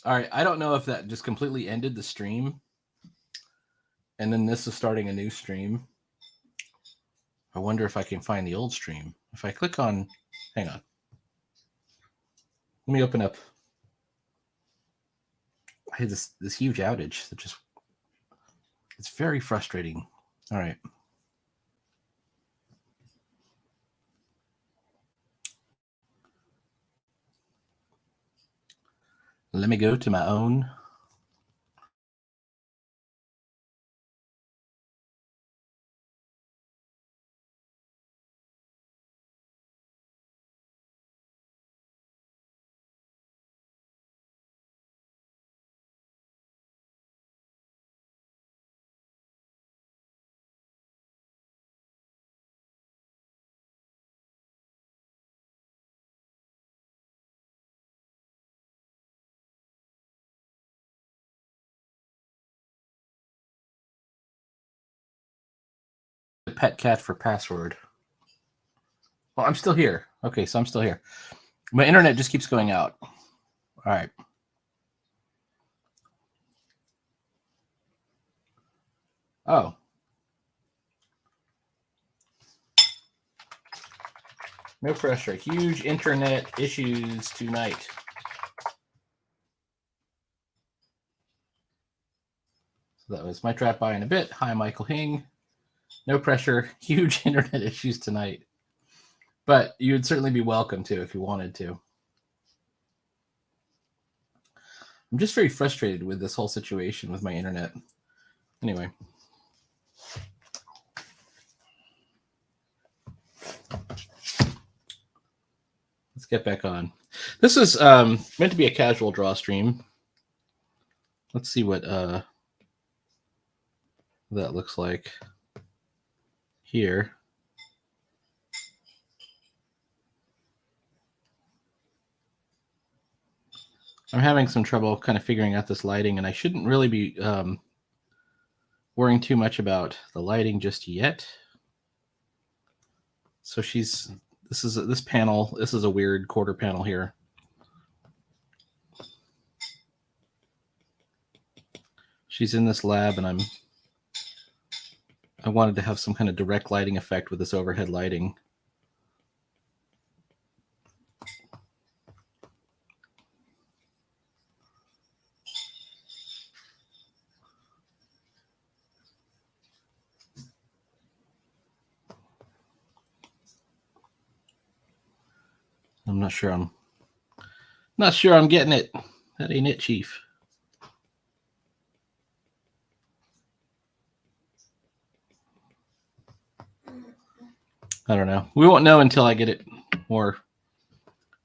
All right, I don't know if that just completely ended the stream, and then this is starting a new stream. I wonder if I can find the old stream. If I click on, hang on. Let me open up. I had this huge outage that just, it's very frustrating. All right. Let me go to my own. Pet cat for password. Well, I'm still here. Okay, so I'm still here. My internet just keeps going out. All right. Oh. No pressure. Huge internet issues tonight. So that was my drop by in a bit. Hi, Michael Hing. No pressure. Huge internet issues tonight. But you would certainly be welcome to if you wanted to. I'm just very frustrated with this whole situation with my internet. Anyway. Let's get back on. This is meant to be a casual draw stream. Let's see what that looks like here. I'm having some trouble kind of figuring out this lighting, and I shouldn't really be worrying too much about the lighting just yet. So this panel, this is a weird quarter panel here. She's in this lab, and I wanted to have some kind of direct lighting effect with this overhead lighting. I'm not sure I'm getting it. That ain't it, Chief. I don't know. We won't know until I get it more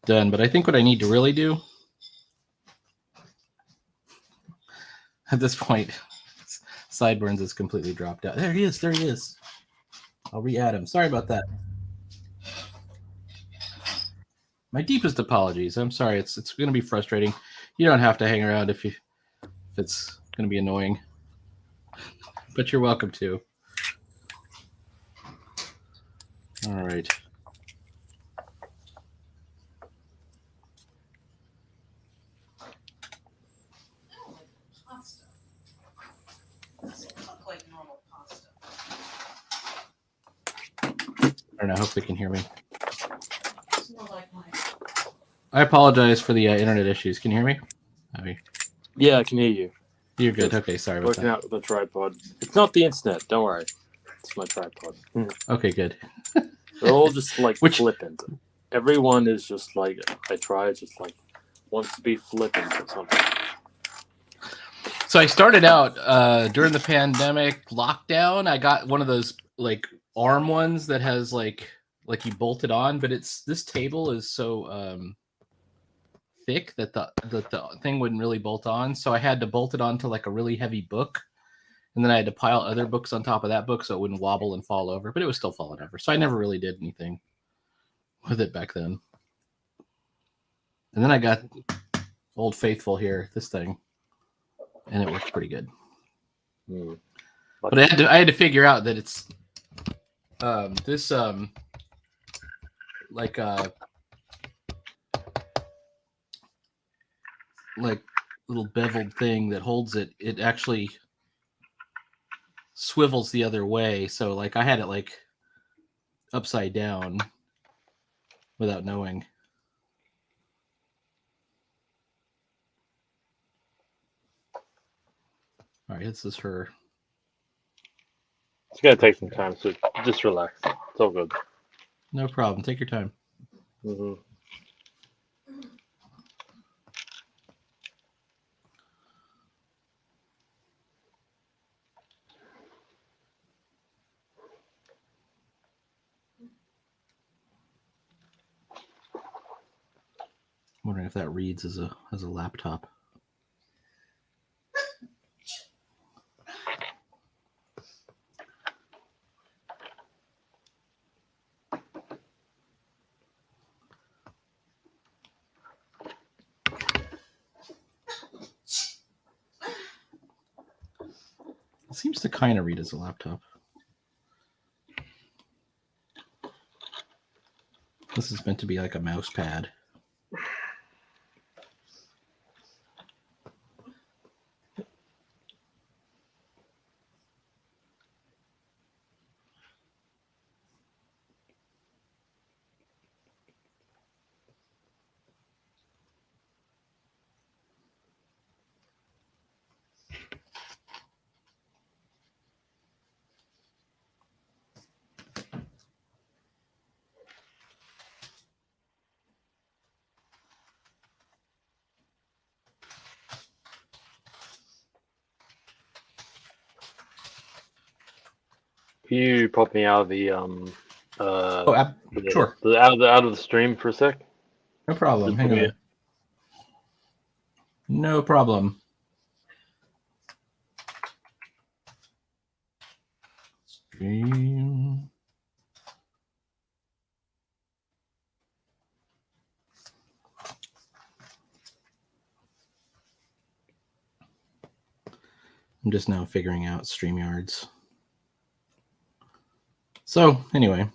done. But I think what I need to really do at this point, Sideburns is completely dropped out. There he is. There he is. I'll re-add him. Sorry about that. My deepest apologies. I'm sorry. It's going to be frustrating. You don't have to hang around if it's going to be annoying. But you're welcome to. All right. I don't know. Hopefully, you can hear me. I apologize for the internet issues. Can you hear me? Yeah, I can hear you. You're good. Okay, sorry about that. Working out with the tripod. It's not the internet. Don't worry. It's my tripod. Okay, good. They're all just like flippant. Everyone is just like, I try, just like wants to be flippant or something. So I started out during the pandemic lockdown. I got one of those like arm ones that has like you bolt it on, but this table is so thick that the thing wouldn't really bolt on. So I had to bolt it onto like a really heavy book, and then I had to pile other books on top of that book so it wouldn't wobble and fall over. But it was still falling over, so I never really did anything with it back then. And then I got Old Faithful here, this thing, and it works pretty good. But I had to figure out that it's this like little beveled thing that holds it, it actually swivels the other way. So like I had it like upside down without knowing. All right, this is her. It's gonna take some time, so just relax. It's all good. No problem. Take your time. Mm-hmm. I'm wondering if that reads as a laptop. It seems to kind of read as a laptop. This is meant to be like a mouse pad. Can you pop me out of the Sure. out of the stream for a sec? No problem. Just Hang put me on. No problem. Stream. I'm just now figuring out StreamYards. So, anyway.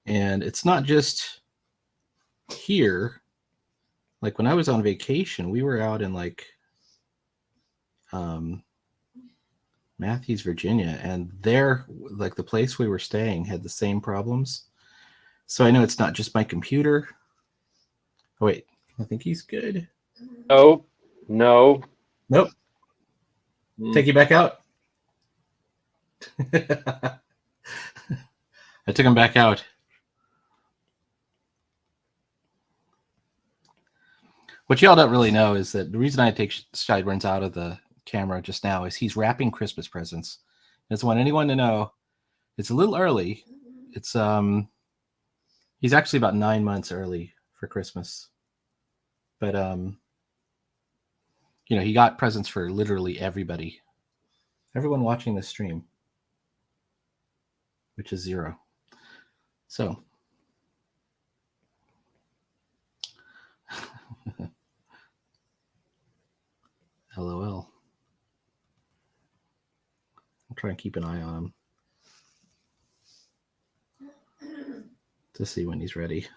And it's not just here. Like when I was on vacation, we were out in like Matthews, Virginia, and there, like the place we were staying had the same problems. So I know it's not just my computer. Oh, wait, I think he's good. No. Nope. Take you back out. I took him back out. What y'all don't really know is that the reason I take Sideburns out of the camera just now is he's wrapping Christmas presents. I just want anyone to know it's a little early. It's he's actually about 9 months early for Christmas. But you know, he got presents for literally everybody. Everyone watching this stream, which is 0. So LOL. I'll try and keep an eye on him to see when he's ready.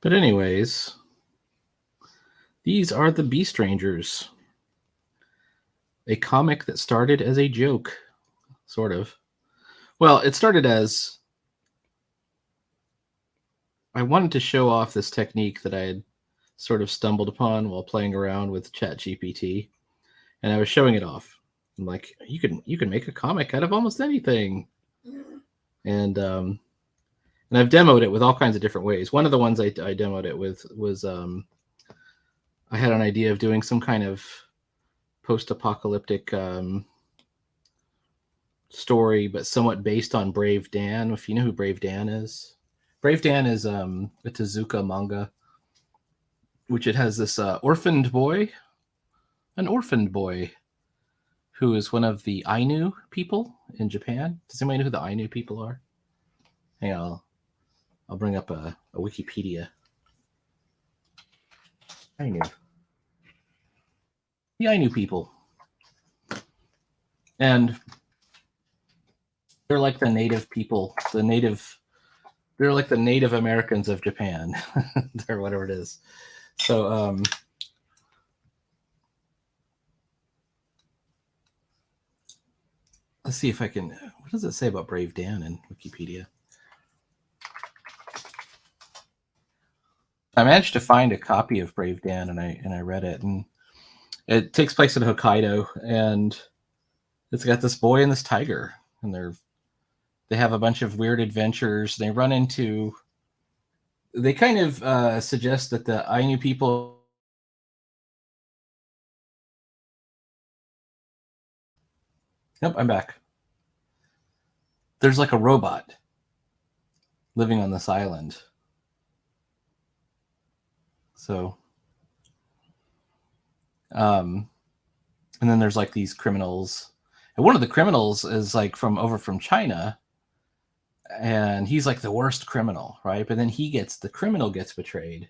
But anyways, these are the Bee Strangers, a comic that started as a joke, sort of. Well, it started as I wanted to show off this technique that I had sort of stumbled upon while playing around with ChatGPT, and I was showing it off. I'm like, you can make a comic out of almost anything. and I've demoed it with all kinds of different ways. One of the ones I demoed it with was I had an idea of doing some kind of post-apocalyptic story, but somewhat based on Brave Dan. If you know who Brave Dan is, Brave Dan is a Tezuka manga, which it has this an orphaned boy who is one of the Ainu people in Japan. Does anybody know who the Ainu people are? Hang on, I'll bring up a Wikipedia. Ainu. The Ainu people. And they're like the native people, they're like the Native Americans of Japan, or whatever it is. So, let's see if I can, what does it say about Brave Dan in Wikipedia? I managed to find a copy of Brave Dan, and I read it, and it takes place in Hokkaido, and it's got this boy and this tiger, and they have a bunch of weird adventures. They run into, they kind of suggest that the Ainu people, nope, I'm back. There's like a robot living on this island. So, and then there's like these criminals, and one of the criminals is like from China, and he's like the worst criminal, right? But then the criminal gets betrayed,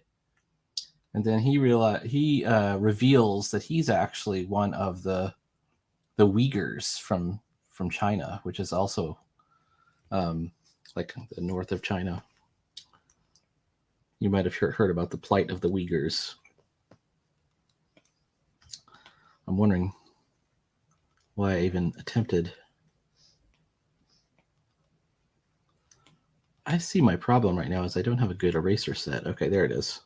and then he reveals that he's actually one of the Uyghurs from China, which is also like the north of China. You might have heard about the plight of the Uyghurs. I'm wondering why I even attempted. I see my problem right now is I don't have a good eraser set. Okay, there it is.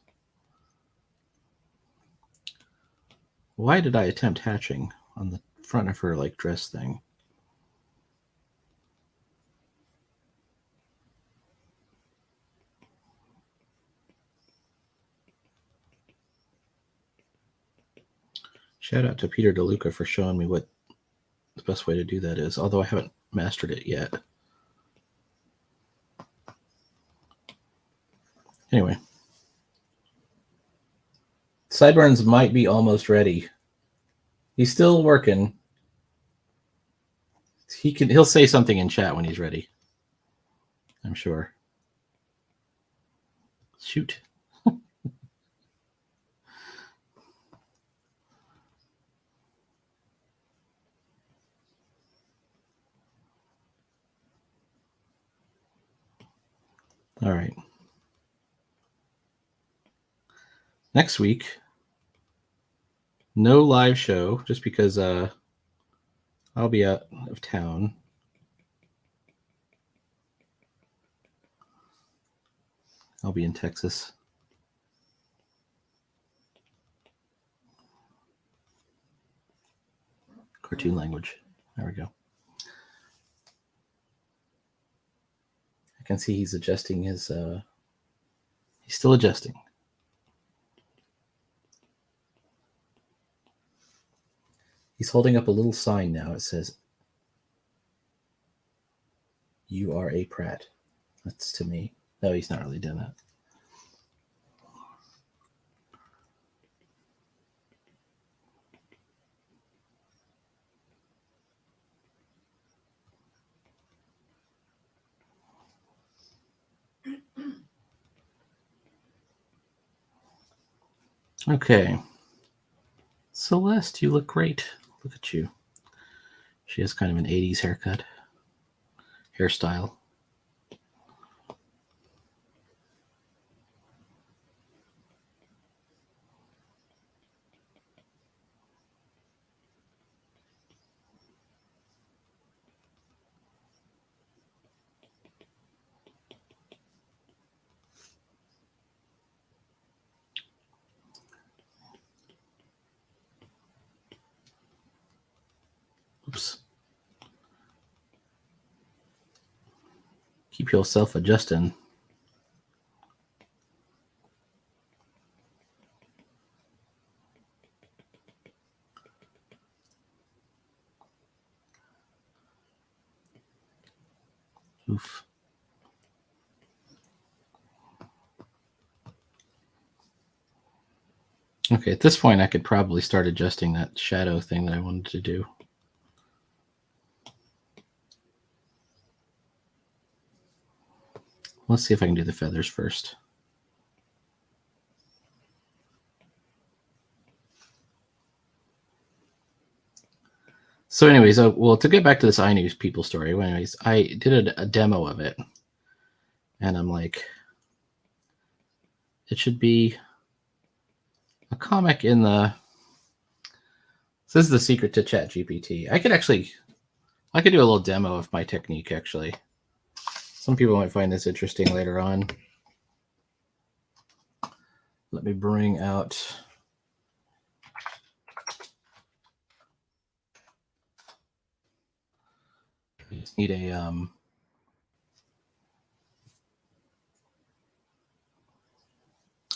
Why did I attempt hatching on the front of her like dress thing? Shout out to Peter DeLuca for showing me what the best way to do that is, although I haven't mastered it yet. Anyway, Sideburns might be almost ready. He's still working. He'll say something in chat when he's ready, I'm sure. Shoot. All right. Next week, no live show, just because I'll be out of town. I'll be in Texas. Cartoon language. There we go. I can see he's adjusting his, he's still adjusting. He's holding up a little sign now. It says, "You are a Pratt." That's to me. No, he's not really doing that. Okay. Celeste, you look great. Look at you. She has kind of an 80s hairstyle. Oops. Keep yourself adjusting. Oof. Okay, at this point, I could probably start adjusting that shadow thing that I wanted to do. Let's see if I can do the feathers first. So anyways, well, to get back to this iNews people story, anyways, I did a demo of it. And I'm like, it should be a comic in the... So this is the secret to ChatGPT. I could do a little demo of my technique, actually. Some people might find this interesting later on. Let me bring out... I just need a...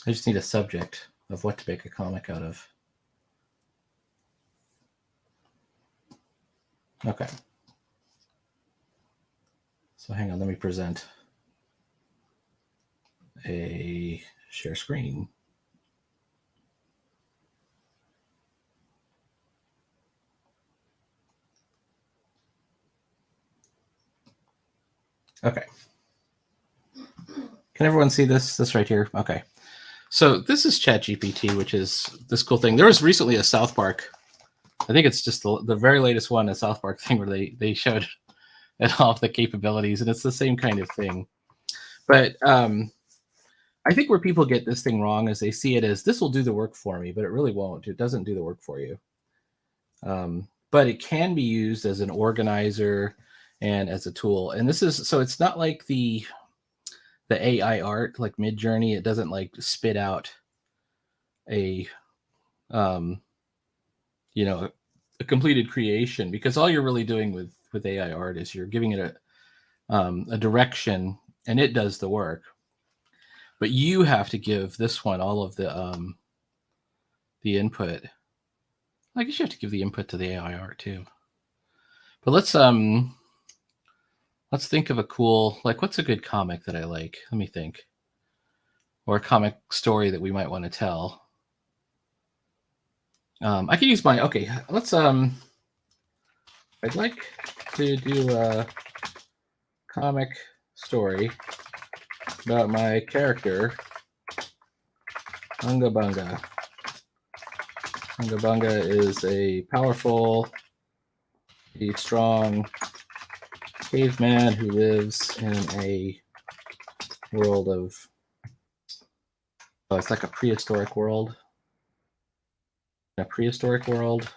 I just need a subject of what to make a comic out of. Okay. So hang on, let me present a share screen. Okay. Can everyone see this? This right here? Okay. So this is ChatGPT, which is this cool thing. There was recently a South Park, I think it's just the very latest one, a South Park thing where they showed it all of the capabilities, and it's the same kind of thing. But I think where people get this thing wrong is they see it as, this will do the work for me, but it really won't. It doesn't do the work for you. But it can be used as an organizer and as a tool. And this is, so it's not like the AI art like Midjourney. It doesn't like spit out a you know, a completed creation, because all you're really doing with AI art is you're giving it a direction, and it does the work. But you have to give this one all of the input. I guess you have to give the input to the AI art too. But let's think of a cool, like, what's a good comic that I like? Let me think. Or a comic story that we might want to tell. I can use my, okay, let's, I'd like to do a comic story about my character, Unga Bunga. Unga Bunga is a powerful, strong caveman who lives in a world of, oh, it's like a prehistoric world. A prehistoric world.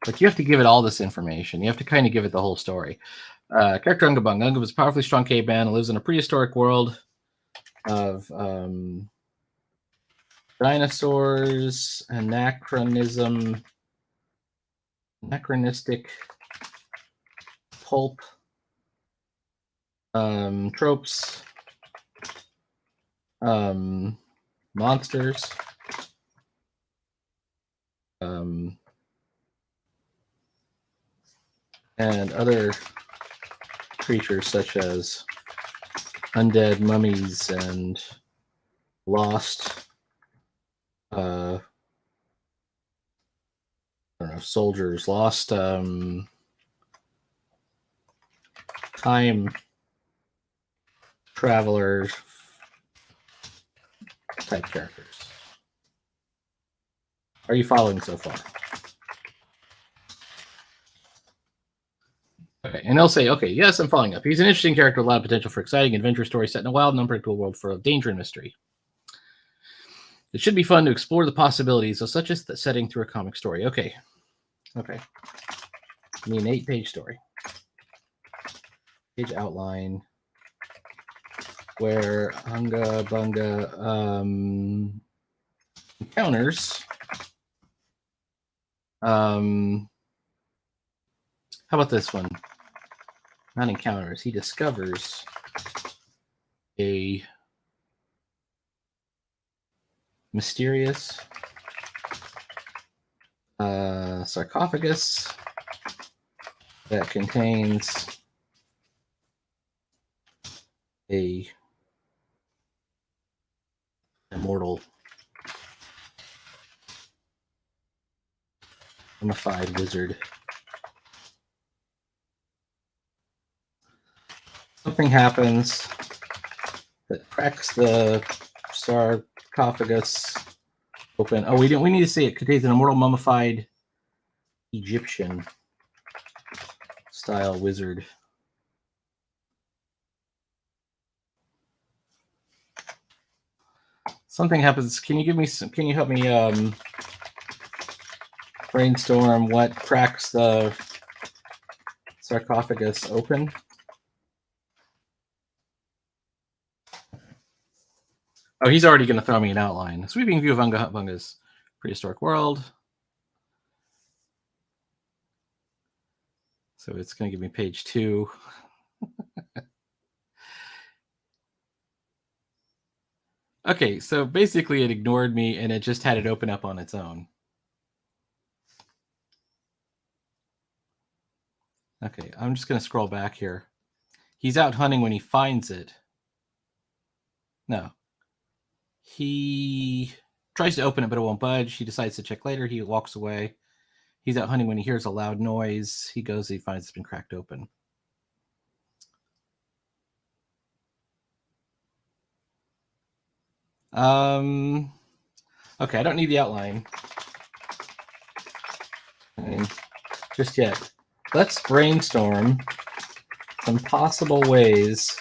But you have to give it all this information. You have to kind of give it the whole story. Character Unga Bunga. Unga was a powerfully strong caveman who lives in a prehistoric world of dinosaurs, anachronistic pulp, tropes, monsters, and other creatures such as undead mummies and lost I don't know, soldiers, lost time travelers type characters. Are you following so far? Okay, and they'll say, okay, yes, I'm following up. He's an interesting character with a lot of potential for exciting adventure story set in a wild and unpredictable world full of danger and mystery. It should be fun to explore the possibilities of such a setting through a comic story. Okay. Okay. I mean, an 8-page story. Page outline where Unga Bunga encounters how about this one? Not encounters. He discovers a mysterious sarcophagus that contains a immortal mummified wizard. Something happens that cracks the sarcophagus open. Oh, we need to say it contains an immortal mummified Egyptian style wizard. Something happens. Can you give me some? Can you help me brainstorm what cracks the sarcophagus open? Oh, he's already going to throw me an outline. A sweeping view of Unga Bunga's prehistoric world. So it's going to give me page 2. Okay, so basically it ignored me and it just had it open up on its own. Okay, I'm just going to scroll back here. He's out hunting when he finds it. No. He tries to open it, but it won't budge. He decides to check later. He walks away. He's out hunting when he hears a loud noise. He goes, he finds it's been cracked open. Okay, I don't need the outline just yet. Let's brainstorm some possible ways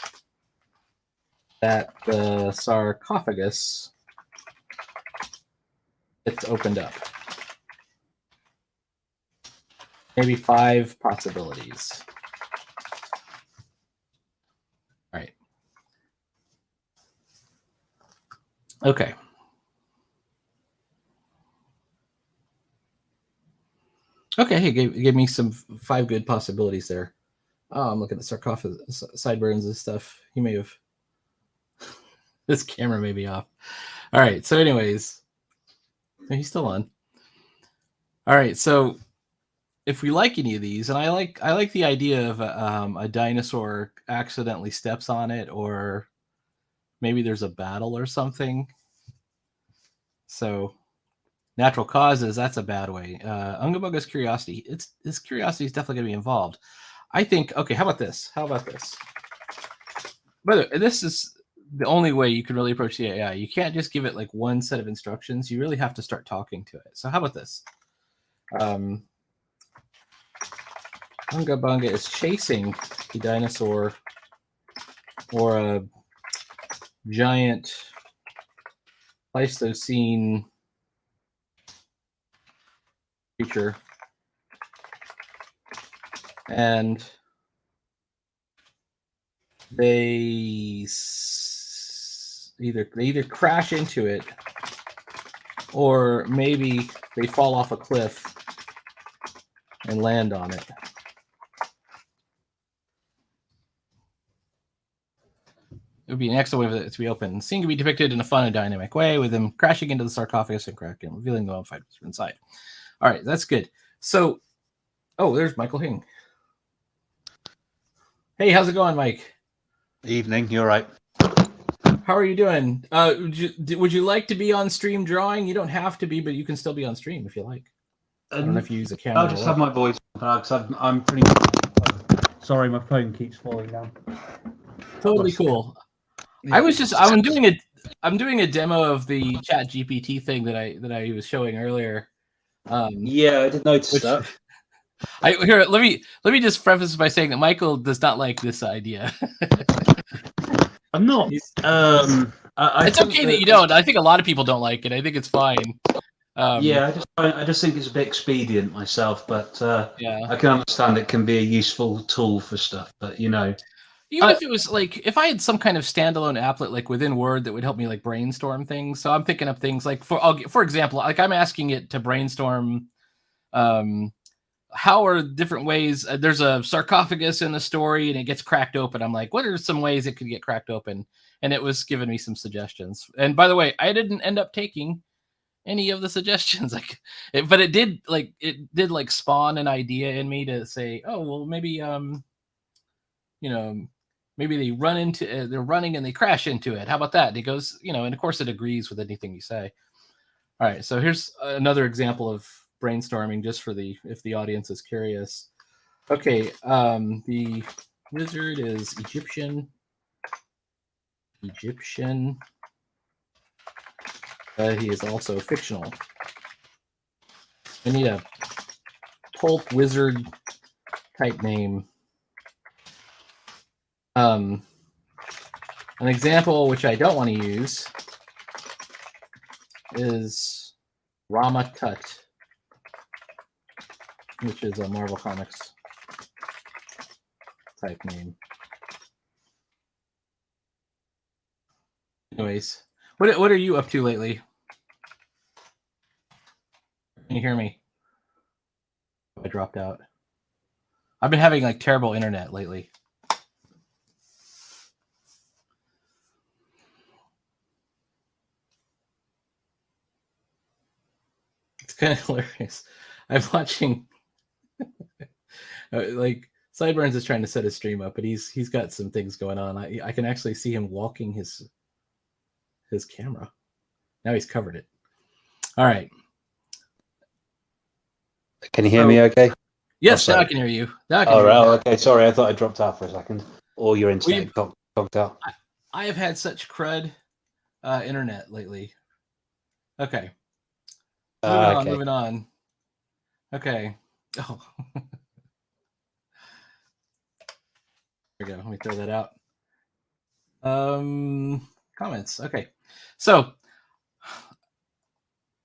that the sarcophagus gets opened up. Maybe 5 possibilities. All right. Okay. Okay, he gave me some 5 good possibilities there. Oh, I'm looking at the sarcophagus sideburns and stuff. He may have... This camera may be off. All right, so anyways... He's still on. All right, so if we like any of these, and I like the idea of a dinosaur accidentally steps on it, or maybe there's a battle or something. So natural causes, that's a bad way. Unga Bunga's curiosity, his curiosity is definitely going to be involved. I think, okay, how about this? By the way, this is the only way you can really approach the AI. You can't just give it like one set of instructions. You really have to start talking to it. So how about this? Unga Bunga is chasing a dinosaur or a giant Pleistocene creature, and they either crash into it, or maybe they fall off a cliff and land on it. It would be an excellent way for it to be open. The scene can be depicted in a fun and dynamic way, with them crashing into the sarcophagus and cracking, revealing the mummified wizard inside. All right, that's good. So, oh, there's Michael Hing. Hey, how's it going, Mike? Evening, you're right. How are you doing? Would you like to be on stream drawing? You don't have to be, but you can still be on stream if you like. I don't know if you use a camera. I'll just have my voice because I'm pretty. Sorry, my phone keeps falling down. Totally cool. Yeah. I'm doing a demo of the Chat GPT thing that I was showing earlier. Yeah, I did notice that. Let me just preface by saying that Michael does not like this idea. I'm not. It's okay that you don't. I think a lot of people don't like it. I think it's fine. Yeah, I just think it's a bit expedient myself, but yeah, I can understand it can be a useful tool for stuff. But you know, even if it was like if I had some kind of standalone applet like within Word that would help me like brainstorm things. So I'm thinking of things like for example, like I'm asking it to brainstorm. how are different ways? There's a sarcophagus in the story, and it gets cracked open. I'm like, what are some ways it could get cracked open? And it was giving me some suggestions. And by the way, I didn't end up taking any of the suggestions. But it did spawn an idea in me to say, oh well, maybe maybe they run into they're running and they crash into it. How about that? And he goes, and of course it agrees with anything you say. All right, so here's another example of brainstorming, just for if the audience is curious. Okay, the wizard is Egyptian, but he is also fictional. We need a pulp wizard type name. An example which I don't want to use is Rama Tut, which is a Marvel Comics type name. Anyways, what are you up to lately? Can you hear me? I dropped out. I've been having like terrible internet lately. It's kind of hilarious. I'm watching like Sideburns is trying to set his stream up, but he's got some things going on. I can actually see him walking his camera. Now he's covered it. All right. Can you hear me okay? Yes, now I can hear you. All right. Okay. Sorry, I thought I dropped out for a second. Or your internet conked out. I have had such crud internet lately. Okay. Moving on. Okay. Oh. There we go. Let me throw that out. Comments. Okay. So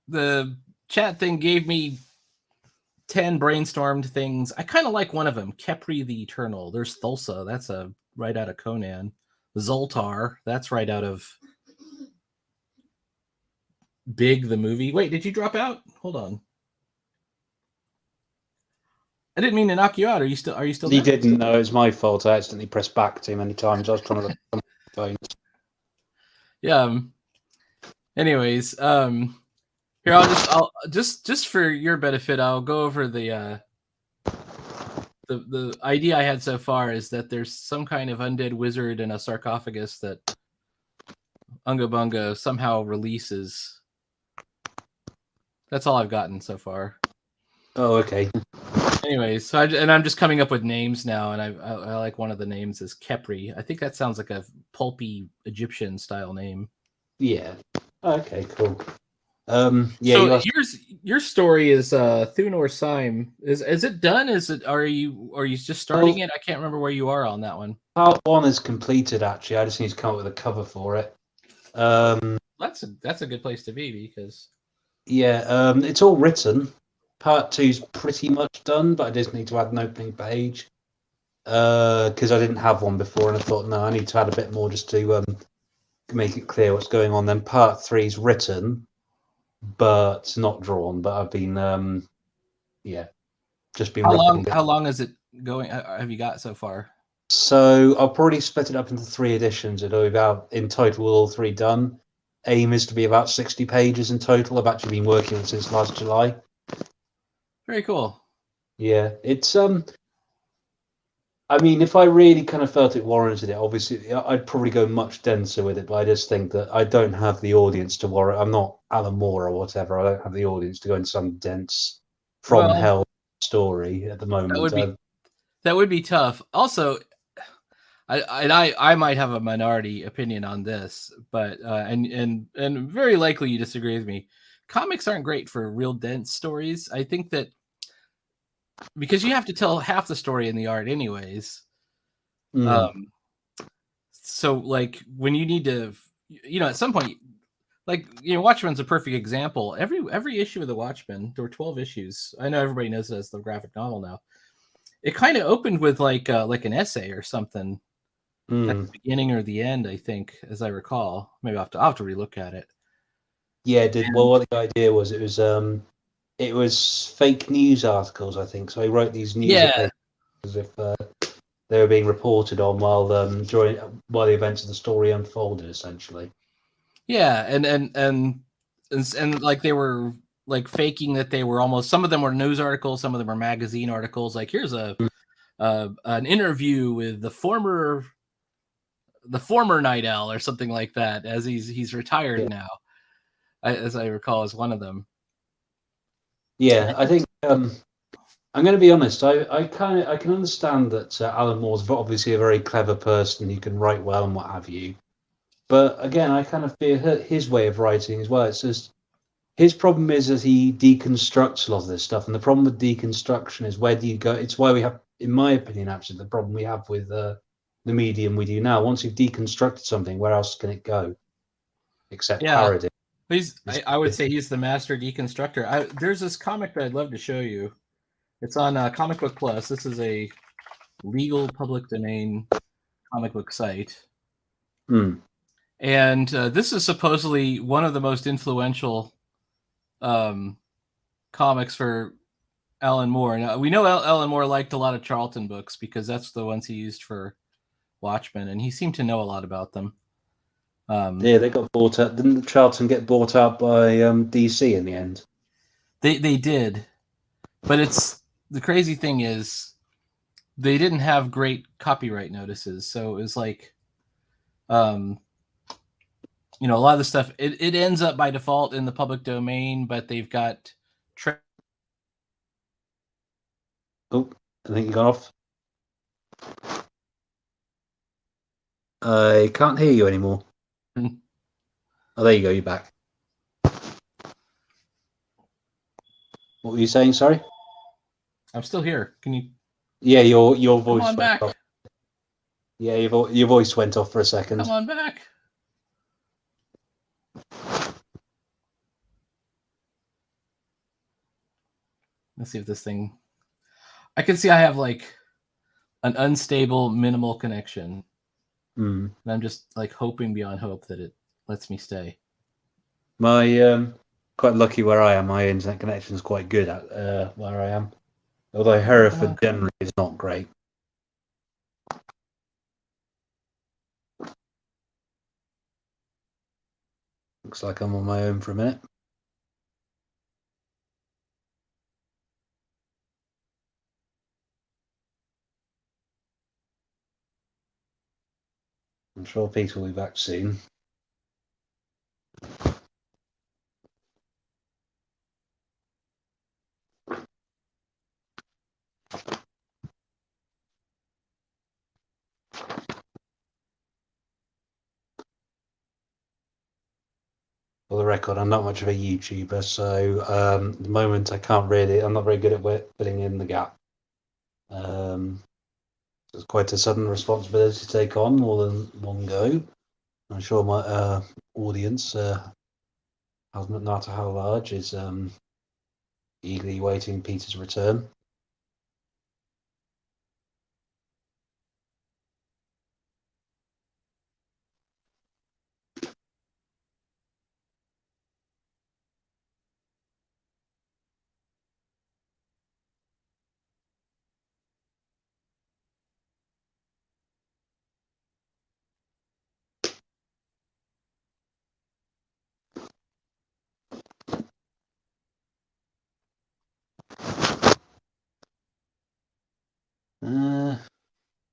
the chat thing gave me 10 brainstormed things. I kind of like one of them, Kepri the Eternal. There's Thulsa. That's right out of Conan. Zoltar. That's right out of Big the movie. Wait, did you drop out? Hold on. I didn't mean to knock you out. Are you still You there? didn't. No, it's my fault. I accidentally pressed back too many times. I was trying to look at my phone. Yeah. Anyways, here I'll just for your benefit, I'll go over the idea I had so far is that there's some kind of undead wizard in a sarcophagus that Unga Bunga somehow releases. That's all I've gotten so far. Oh, okay. Anyways, so I'm just coming up with names now, and I like one of the names is Kepri. I think that sounds like a pulpy Egyptian style name. Yeah. Okay. Cool. So your story is Thunor Syme. Is it done? Are you just starting it? I can't remember where you are on that one. Part 1 is completed. Actually, I just need to come up with a cover for it. That's a good place to be because it's all written. Part 2's pretty much done, but I just need to add an opening page because I didn't have one before, and I thought, no, I need to add a bit more just to make it clear what's going on. Then Part 3's written, but not drawn. But I've been, just been. How long is it going? Have you got so far? So I'll probably split it up into 3 editions. It'll be about, in total, all 3 done. Aim is to be about 60 pages in total. I've actually been working on it since last July. Very cool. Yeah, it's I mean, if I really kind of felt it warranted it, obviously I'd probably go much denser with it. But I just think that I don't have the audience to warrant. I'm not Alan Moore or whatever. I don't have the audience to go into some dense from hell story at the moment. That would be tough. Also, I might have a minority opinion on this, but and very likely you disagree with me. Comics aren't great for real dense stories. I think that because you have to tell half the story in the art anyways. So like when you need to, at some point, like, Watchmen's a perfect example. Every issue of the Watchmen, there were 12 issues. I know everybody knows it as the graphic novel now. It kind of opened with like an essay or something at the beginning or the end, I think, as I recall. Maybe I'll have to relook at it. Yeah, it did. Well, what the idea was, it it was fake news articles, I think. So he wrote these news Yeah. as if they were being reported on while while the events of the story unfolded, essentially. Yeah, and like they were like faking that they were almost, some of them were news articles, some of them were magazine articles. Like here's an interview with the former Night Owl or something like that, as he's retired now. As I recall, is one of them. Yeah, I think I'm going to be honest. I can understand that Alan Moore's obviously a very clever person. He can write well and what have you. But again, I kind of fear his way of writing as well. It's just his problem is that he deconstructs a lot of this stuff, and the problem with deconstruction is, where do you go? It's why we have, in my opinion, actually, the problem we have with the medium we do now. Once you've deconstructed something, where else can it go except parody? I would say he's the master deconstructor. There's this comic that I'd love to show you. It's on Comic Book Plus. This is a legal public domain comic book site. And this is supposedly one of the most influential comics for Alan Moore. Now, we know Alan Moore liked a lot of Charlton books because that's the ones he used for Watchmen, and he seemed to know a lot about them. Yeah, they got bought out. Didn't Charlton get bought out by DC in the end? They did, but the crazy thing is they didn't have great copyright notices, so it was like, a lot of the stuff it ends up by default in the public domain, but they've got. Oh, I think you got off. I can't hear you anymore. Oh, there you go. You're back. What were you saying? Sorry. I'm still here. Can you? Yeah, your voice. Come on back. Off. Yeah, your voice went off for a second. Come on back. Let's see if this thing. I can see I have like an unstable, minimal connection. And I'm just like hoping beyond hope that it lets me stay. My quite lucky where I am. My internet connection is quite good at where I am. Although Hereford generally is not great. Looks like I'm on my own for a minute. I'm sure Peter will be back soon. For the record, I'm not much of a YouTuber, so at the moment I'm not very good at filling in the gap. It's quite a sudden responsibility to take on, more than one go. I'm sure my audience, no matter how large, is eagerly waiting Peter's return.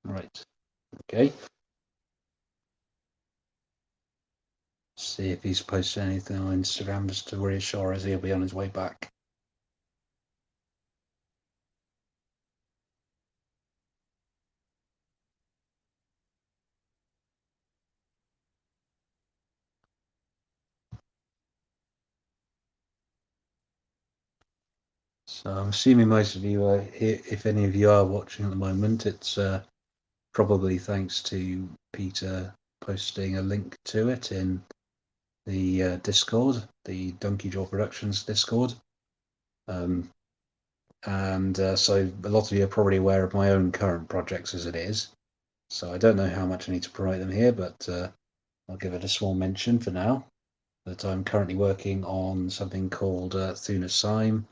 Right. Okay. See if he's posted anything on Instagram just to reassure us he'll be on his way back. So I'm assuming most of you are here. If any of you are watching at the moment, it's probably thanks to Peter posting a link to it in the Discord, the Donkey Jaw Productions Discord. So a lot of you are probably aware of my own current projects as it is. So I don't know how much I need to promote them here, but I'll give it a small mention for now. That I'm currently working on something called Thuna Sime,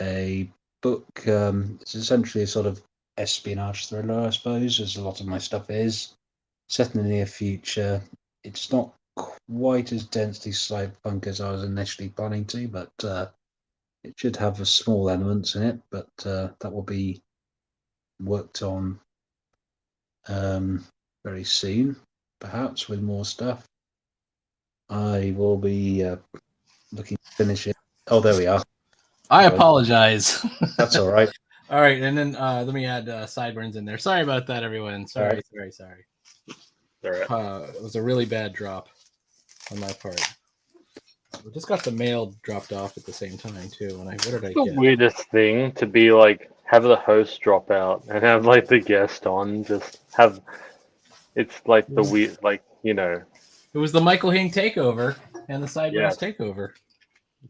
a book. It's essentially a sort of espionage thriller, I suppose, as a lot of my stuff is. Set in the near future. It's not quite as densely cyberpunk as I was initially planning to, but it should have a small elements in it. But that will be worked on very soon, perhaps with more stuff. I will be looking to finish it. Oh, there we are. I Sorry. apologize. That's all right. All right, and then let me add sideburns in there. Sorry about that, everyone. Sorry. All right. It was a really bad drop on my part. We just got the mail dropped off at the same time too. And what did I The get? weirdest thing to be like have the host drop out and have like the guest on. Just have it's like the weird, like It was the Michael Hing takeover and the sideburns takeover.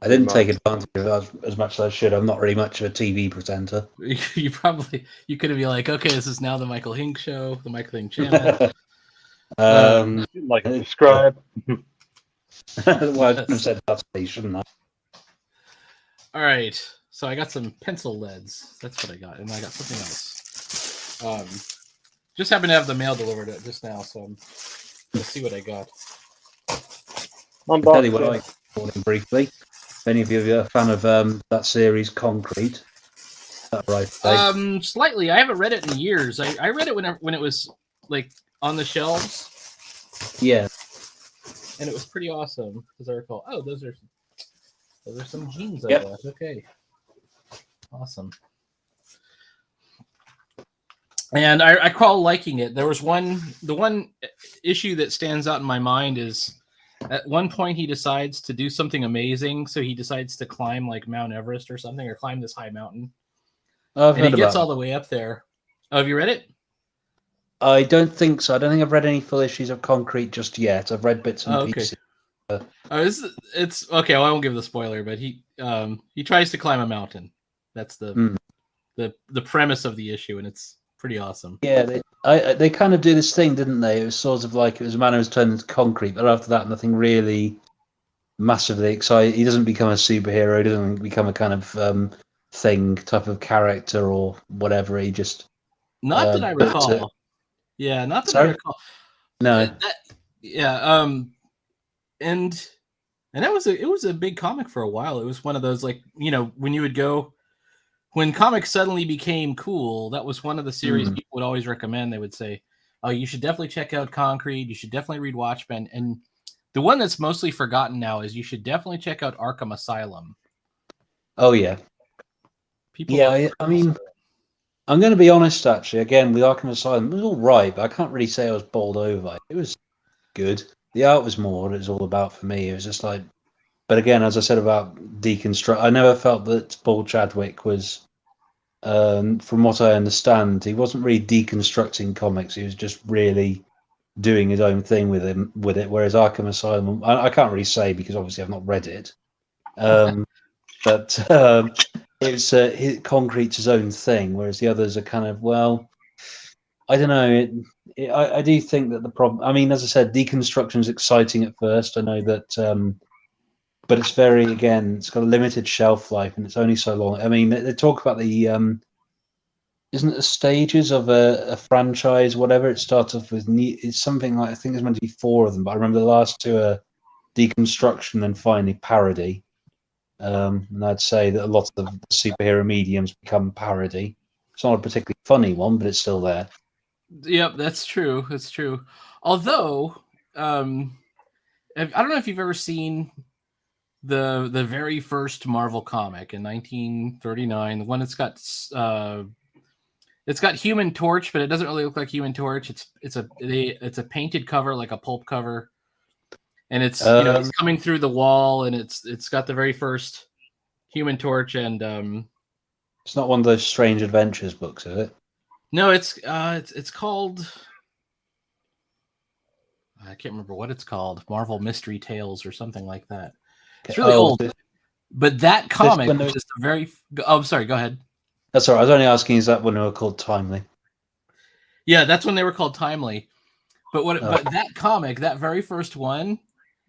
I didn't take advantage of that as much as I should. I'm not really much of a TV presenter. You could have been like, okay, this is now the Michael Hing show, the Michael Hing channel. like and subscribe. Well, I should have said that, shouldn't I? All right, so I got some pencil leads. That's what I got, and I got something else. Just happened to have the mail delivered just now, so let's see what I got. I'll tell you what I called him briefly. If any of you are a fan of that series, Concrete. That right? Slightly. I haven't read it in years. I read it when it was like on the shelves. Yeah. And it was pretty awesome, as I recall. Oh, those are some jeans I Yep. got. Okay. Awesome. And I recall liking it. There was the one issue that stands out in my mind is at one point he decides to do something amazing. So he decides to climb like Mount Everest or something, or climb this high mountain. I've And he heard gets about all the way up there. Oh, have you read it? I don't think so. I don't think I've read any full issues of Concrete just yet. I've read bits and Oh, okay. pieces. It's okay. Well, I won't give the spoiler, but he tries to climb a mountain. That's the premise of the issue, and it's pretty awesome. Yeah, they kind of do this thing, didn't they? It was sort of like it was a man who was turned into concrete, but after that, nothing really massively exciting. He doesn't become a superhero. He doesn't become a kind of thing, type of character or whatever. He just not that I recall. Yeah, not that I recall. No. And that was it was a big comic for a while. It was one of those like when you would go. When comics suddenly became cool, that was one of the series people would always recommend. They would say, "Oh, you should definitely check out Concrete. You should definitely read Watchmen." And the one that's mostly forgotten now is you should definitely check out Arkham Asylum. Oh yeah, I mean, I'm going to be honest. Actually, again, with Arkham Asylum, it was all right, but I can't really say I was bowled over. It was good. The art was more what it was all about for me. It was just like. But again, as I said about deconstruct, I never felt that Paul Chadwick was, from what I understand, he wasn't really deconstructing comics. He was just really doing his own thing with it. Whereas Arkham Asylum, I can't really say because obviously I've not read it. But it's Concrete's his own thing, whereas the others are kind of I don't know. I do think that the problem. I mean, as I said, deconstruction is exciting at first. I know that. But it's it's got a limited shelf life and it's only so long. I mean, they talk about the, isn't it the stages of a franchise, whatever? It starts off with, it's something like, I think there's meant to be 4 of them, but I remember the last 2 are deconstruction and finally parody. And I'd say that a lot of the superhero mediums become parody. It's not a particularly funny one, but it's still there. Yep, that's true. That's true. Although, I don't know if you've ever seen the very first Marvel comic in 1939, the one that's got Human Torch, but it doesn't really look like Human Torch. It's a painted cover, like a pulp cover, and it's it's coming through the wall, and it's got the very first Human Torch, and it's not one of those Strange Adventures books, is it? No, it's called. I can't remember what it's called. Marvel Mystery Tales or something like that. It's really old. But that comic, which is the very... Oh, I'm sorry. Go ahead. That's all right. I was only asking, is that when they were called Timely? Yeah, that's when they were called Timely. But but that comic, that very first one,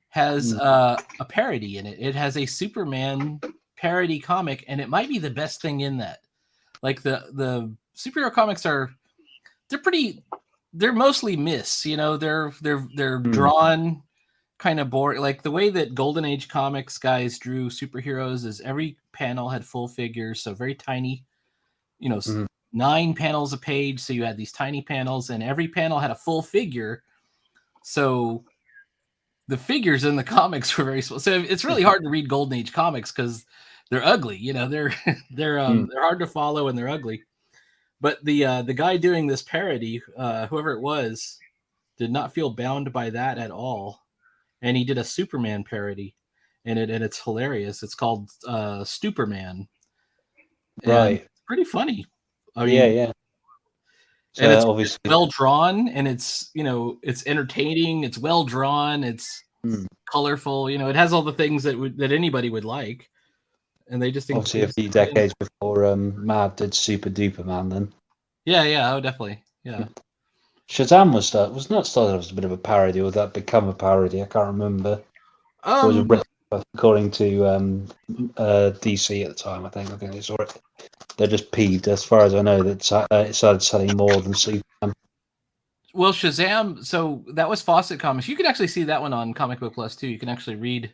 has a parody in it. It has a Superman parody comic, and it might be the best thing in that. Like the superhero comics they're mostly myths, you know, they're drawn kind of boring. Like the way that Golden Age comics guys drew superheroes is every panel had full figures, so very tiny, you know, 9 panels a page. So you had these tiny panels, and every panel had a full figure. So the figures in the comics were very small. So it's really hard to read Golden Age comics because they're ugly. You know, they're hard to follow and they're ugly. But the guy doing this parody, whoever it was, did not feel bound by that at all, and he did a Superman parody, and it's hilarious. It's called Stuperman. Right. It's pretty funny. I mean, yeah. So and it's obviously well drawn, and it's, you know, it's entertaining. It's well drawn. It's colorful. You know, it has all the things that anybody would like, and they just obviously a few decades before Mad did Super Duper Man. Then yeah, oh definitely, yeah. Shazam was not started as a bit of a parody, or that become a parody? I can't remember. It was a rip according to DC at the time. I think they saw it. They're just peeved, as far as I know, that it started selling more than Superman. Well, Shazam, so that was Fawcett Comics. You can actually see that one on Comic Book Plus too. You can actually read.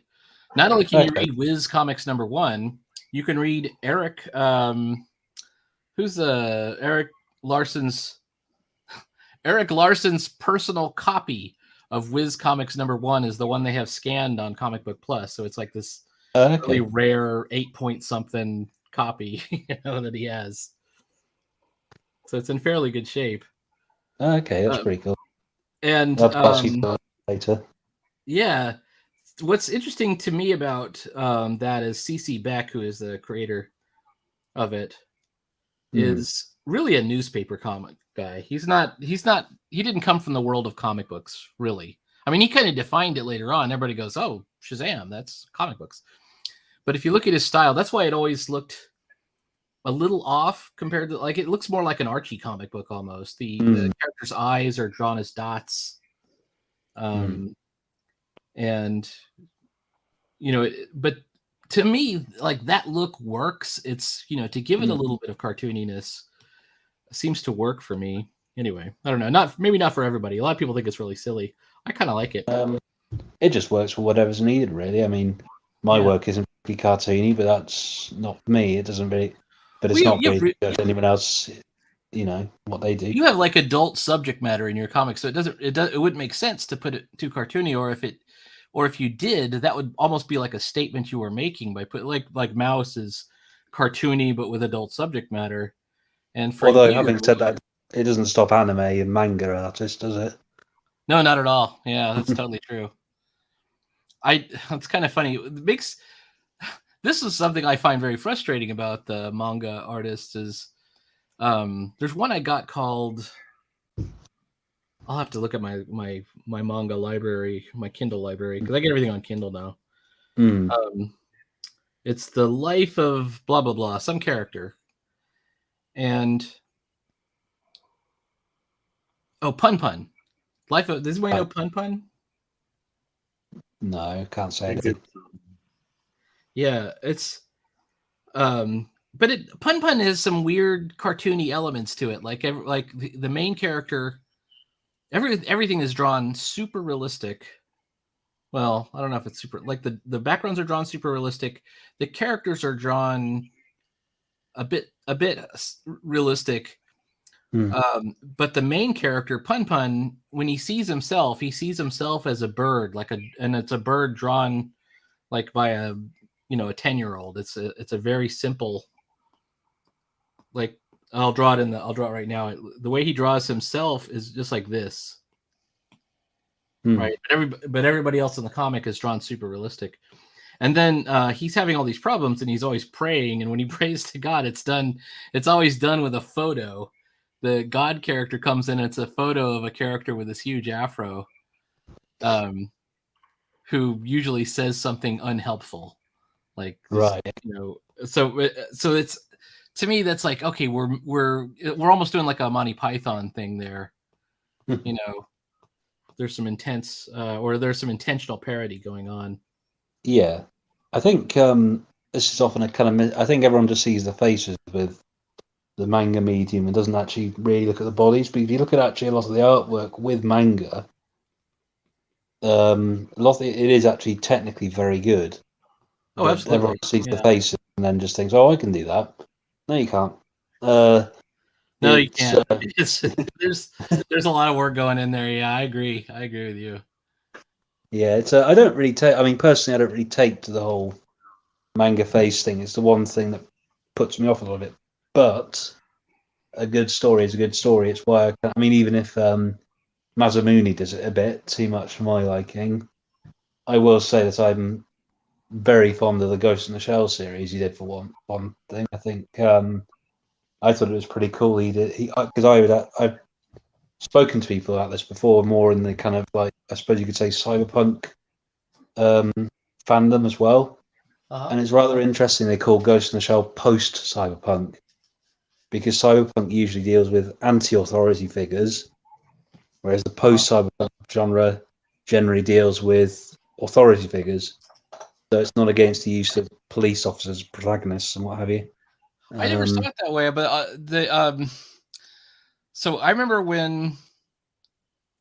Not only can you read Wiz Comics #1, you can read Eric. Who's Eric Larson's personal copy of Wiz Comics #1 is the one they have scanned on Comic Book Plus. So it's like this really rare 8-point something copy, you know, that he has. So it's in fairly good shape. Okay, that's pretty cool. And I'll pass you later. Yeah, what's interesting to me about that is CC Beck, who is the creator of it, is really a newspaper comic guy. He didn't come from the world of comic books, really. I mean, he kind of defined it later on. Everybody goes, oh, Shazam, that's comic books. But if you look at his style, that's why it always looked a little off compared to, like, it looks more like an Archie comic book almost. The characters' eyes are drawn as dots. And, you know, but to me, like, that look works. It's, you know, to give it a little bit of cartooniness seems to work for me. Anyway, I don't know. Maybe not for everybody. A lot of people think it's really silly. I kind of like it. It just works for whatever's needed, really. I mean, my work isn't really cartoony, but that's not for me. It doesn't really, but it's not really anyone else. You know what they do. You have like adult subject matter in your comics, so it wouldn't make sense to put it too cartoony, or if you did, that would almost be like a statement you were making by put like Mouse is cartoony but with adult subject matter. And for although having said that, it doesn't stop anime and manga artists, does it? No, not at all. Yeah, that's totally true. It's kind of funny. This is something I find very frustrating about the manga artists is there's one I got called, I'll have to look at my manga library, my Kindle library, because I get everything on Kindle now. It's the life of blah blah blah, some character. And Pun Pun. Life of, does anybody know Pun Pun? No, can't say anything. Yeah, it's but Pun Pun has some weird cartoony elements to it. Like the main character, everything is drawn super realistic. Well, I don't know if it's super, like the backgrounds are drawn super realistic. The characters are drawn a bit realistic. But the main character, Pun Pun, when he sees himself as a bird, and it's a bird drawn like by a 10-year-old. It's a very simple, like, I'll draw it right now. The way he draws himself is just like this. Right. But everybody else in the comic is drawn super realistic. And then he's having all these problems and he's always praying. And when he prays to God, it's always done with a photo. The God character comes in, and it's a photo of a character with this huge afro, who usually says something unhelpful. Like, right. So it's, to me, that's like, okay, we're almost doing like a Monty Python thing there. There's some intentional parody going on. Yeah, I think this is often a kind of. I think everyone just sees the faces with the manga medium and doesn't actually really look at the bodies. But if you look at actually a lot of the artwork with manga, a lot of it is actually technically very good. Oh, But absolutely. everyone sees the Yeah. faces and then just thinks, "Oh, I can do that." No, you can't. Uh, No, you it's, can't. There's a lot of work going in there. Yeah, I agree. I agree with you. Yeah, it's. I don't really take. I mean, personally, I don't really take to the whole manga face thing. It's the one thing that puts me off a little bit. But a good story is a good story. It's why I mean, even if Mazamune does it a bit too much for my liking, I will say that I'm very fond of the Ghost in the Shell series he did for one thing. I think I thought it was pretty cool. He did because I've spoken to people about this before, more in the kind of like I suppose you could say cyberpunk um, fandom as well. And it's rather interesting they call Ghost in the Shell post cyberpunk because cyberpunk usually deals with anti-authority figures, whereas the post cyberpunk genre generally deals with authority figures. So it's not against the use of police officers, protagonists, and what have you. I never saw it that way, but so I remember when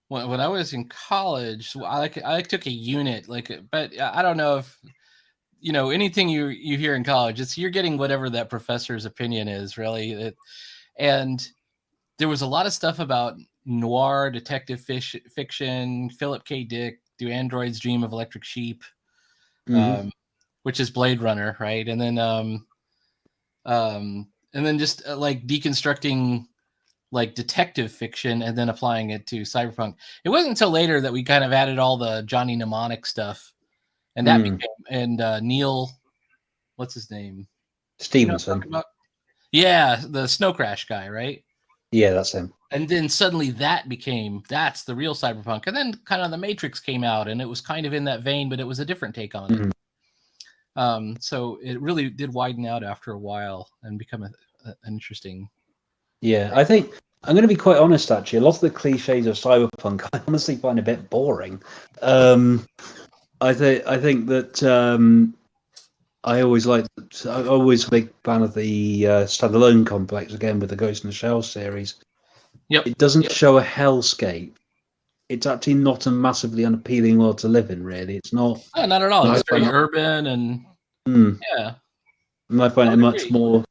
I was in college, I took a unit but I don't know if anything you hear in college, you're getting whatever that professor's opinion is, really. And there was a lot of stuff about noir detective fiction. Philip K. Dick, Do Androids Dream of Electric Sheep, which is Blade Runner, right? And then just like deconstructing like detective fiction and then applying it to cyberpunk. It wasn't until later that we kind of added all the Johnny Mnemonic stuff, and that became Neil, what's his name? Stevenson. Yeah, the Snow Crash guy, right? Yeah, that's him. And then suddenly that's the real cyberpunk. And then kind of the Matrix came out, and it was kind of in that vein, but it was a different take on it. So it really did widen out after a while and become an interesting. Yeah, I think I'm going to be quite honest. Actually, a lot of the cliches of cyberpunk, I honestly find a bit boring. I think that I always I'm always a big fan of the standalone complex again with the Ghost in the Shell series. Yep. It doesn't show a hellscape. It's actually not a massively unappealing world to live in. Really, it's not. Not at all. It's very urban and yeah. And I find it much more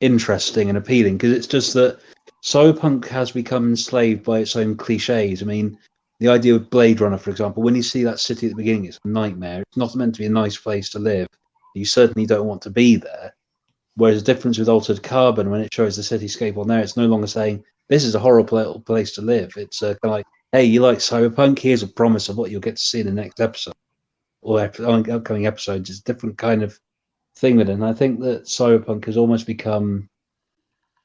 interesting and appealing because it's just that cyberpunk has become enslaved by its own cliches. I mean, the idea of Blade Runner, for example, when you see that city at the beginning, it's a nightmare. It's not meant to be a nice place to live. You certainly don't want to be there. Whereas the difference with Altered Carbon, when it shows the cityscape on there, it's no longer saying this is a horrible place to live. It's kind of like, hey, you like cyberpunk? Here's a promise of what you'll get to see in the next episode or upcoming episodes. It's a different kind of thing with it. And I think that cyberpunk has almost become,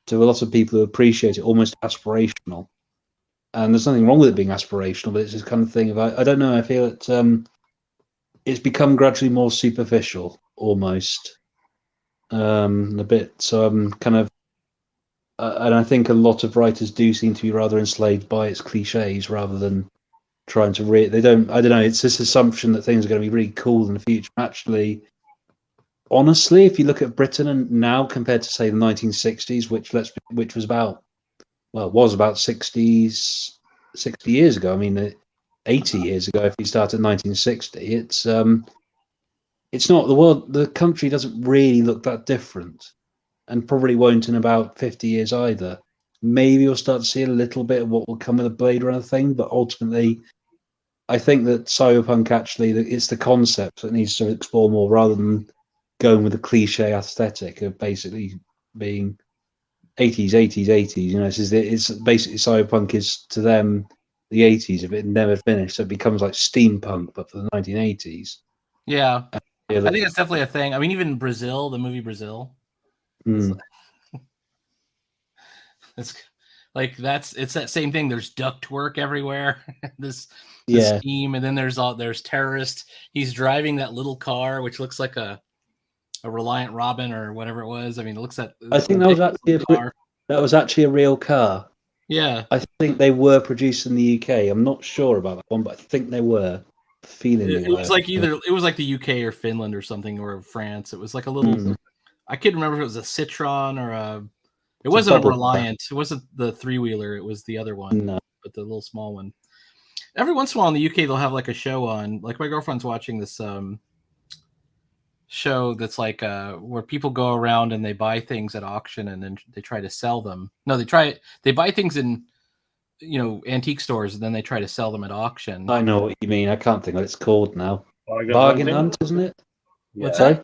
to a lot of people who appreciate it, almost aspirational. And there's nothing wrong with it being aspirational, but it's this kind of thing of I don't know. I feel it's become gradually more superficial, almost a bit. So I'm kind of, and I think a lot of writers do seem to be rather enslaved by its cliches rather than trying to they don't. I don't know. It's this assumption that things are going to be really cool in the future. Actually, honestly, if you look at Britain and now compared to say the 1960s, which was about 60 years ago. I mean, 80 years ago. If you start at 1960, it's not the world. The country doesn't really look that different, and probably won't in about 50 years either. Maybe you'll start to see a little bit of what will come with a Blade Runner thing, but ultimately, I think that cyberpunk actually it's the concept that needs to explore more rather than going with the cliche aesthetic of basically being 80s. You know, it's basically cyberpunk is to them the 80s if it never finished. So it becomes like steampunk, but for the 1980s. Yeah, I think it's definitely a thing. I mean, even Brazil, the movie Brazil. It's like it's that same thing. There's ductwork everywhere. this steam, and then there's terrorists. He's driving that little car, which looks like a Reliant Robin or whatever it was. I mean, it looks at. I think that was actually a real car. Yeah, I think they were produced in the UK. I'm not sure about that one, but I think they were. feeling It was like it was like the UK or Finland or something, or France. It was like a little. I couldn't remember if it was a Citron or a. It wasn't a Reliant. It wasn't the 3-wheeler. It was the other one, but the little small one. Every once in a while in the UK, they'll have like a show on. Like my girlfriend's watching this show that's like where people go around and they buy things at auction and then they try to sell them. No, they buy things in antique stores and then they try to sell them at auction. I know what you mean. I can't think what it's called now. Bargain Hunt, isn't it? What's that?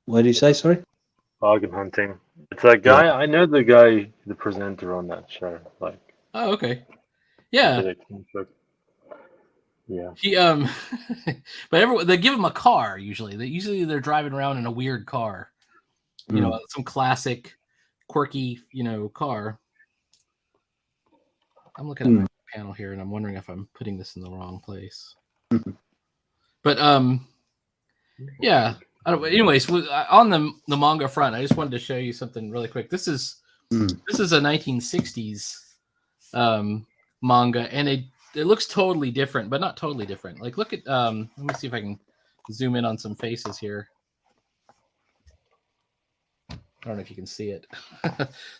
What did you say? Sorry. Bargain hunting. It's that guy. Yeah. I know the guy, the presenter on that show. Like. Oh, okay. Yeah. Yeah. He but they give him a car usually. They're driving around in a weird car. Some classic, quirky, car. I'm looking at my panel here and I'm wondering if I'm putting this in the wrong place. But yeah. Anyways, on the manga front, I just wanted to show you something really quick. This is a 1960s manga, and it looks totally different, but not totally different. Like, look at let me see if I can zoom in on some faces here. I don't know if you can see it.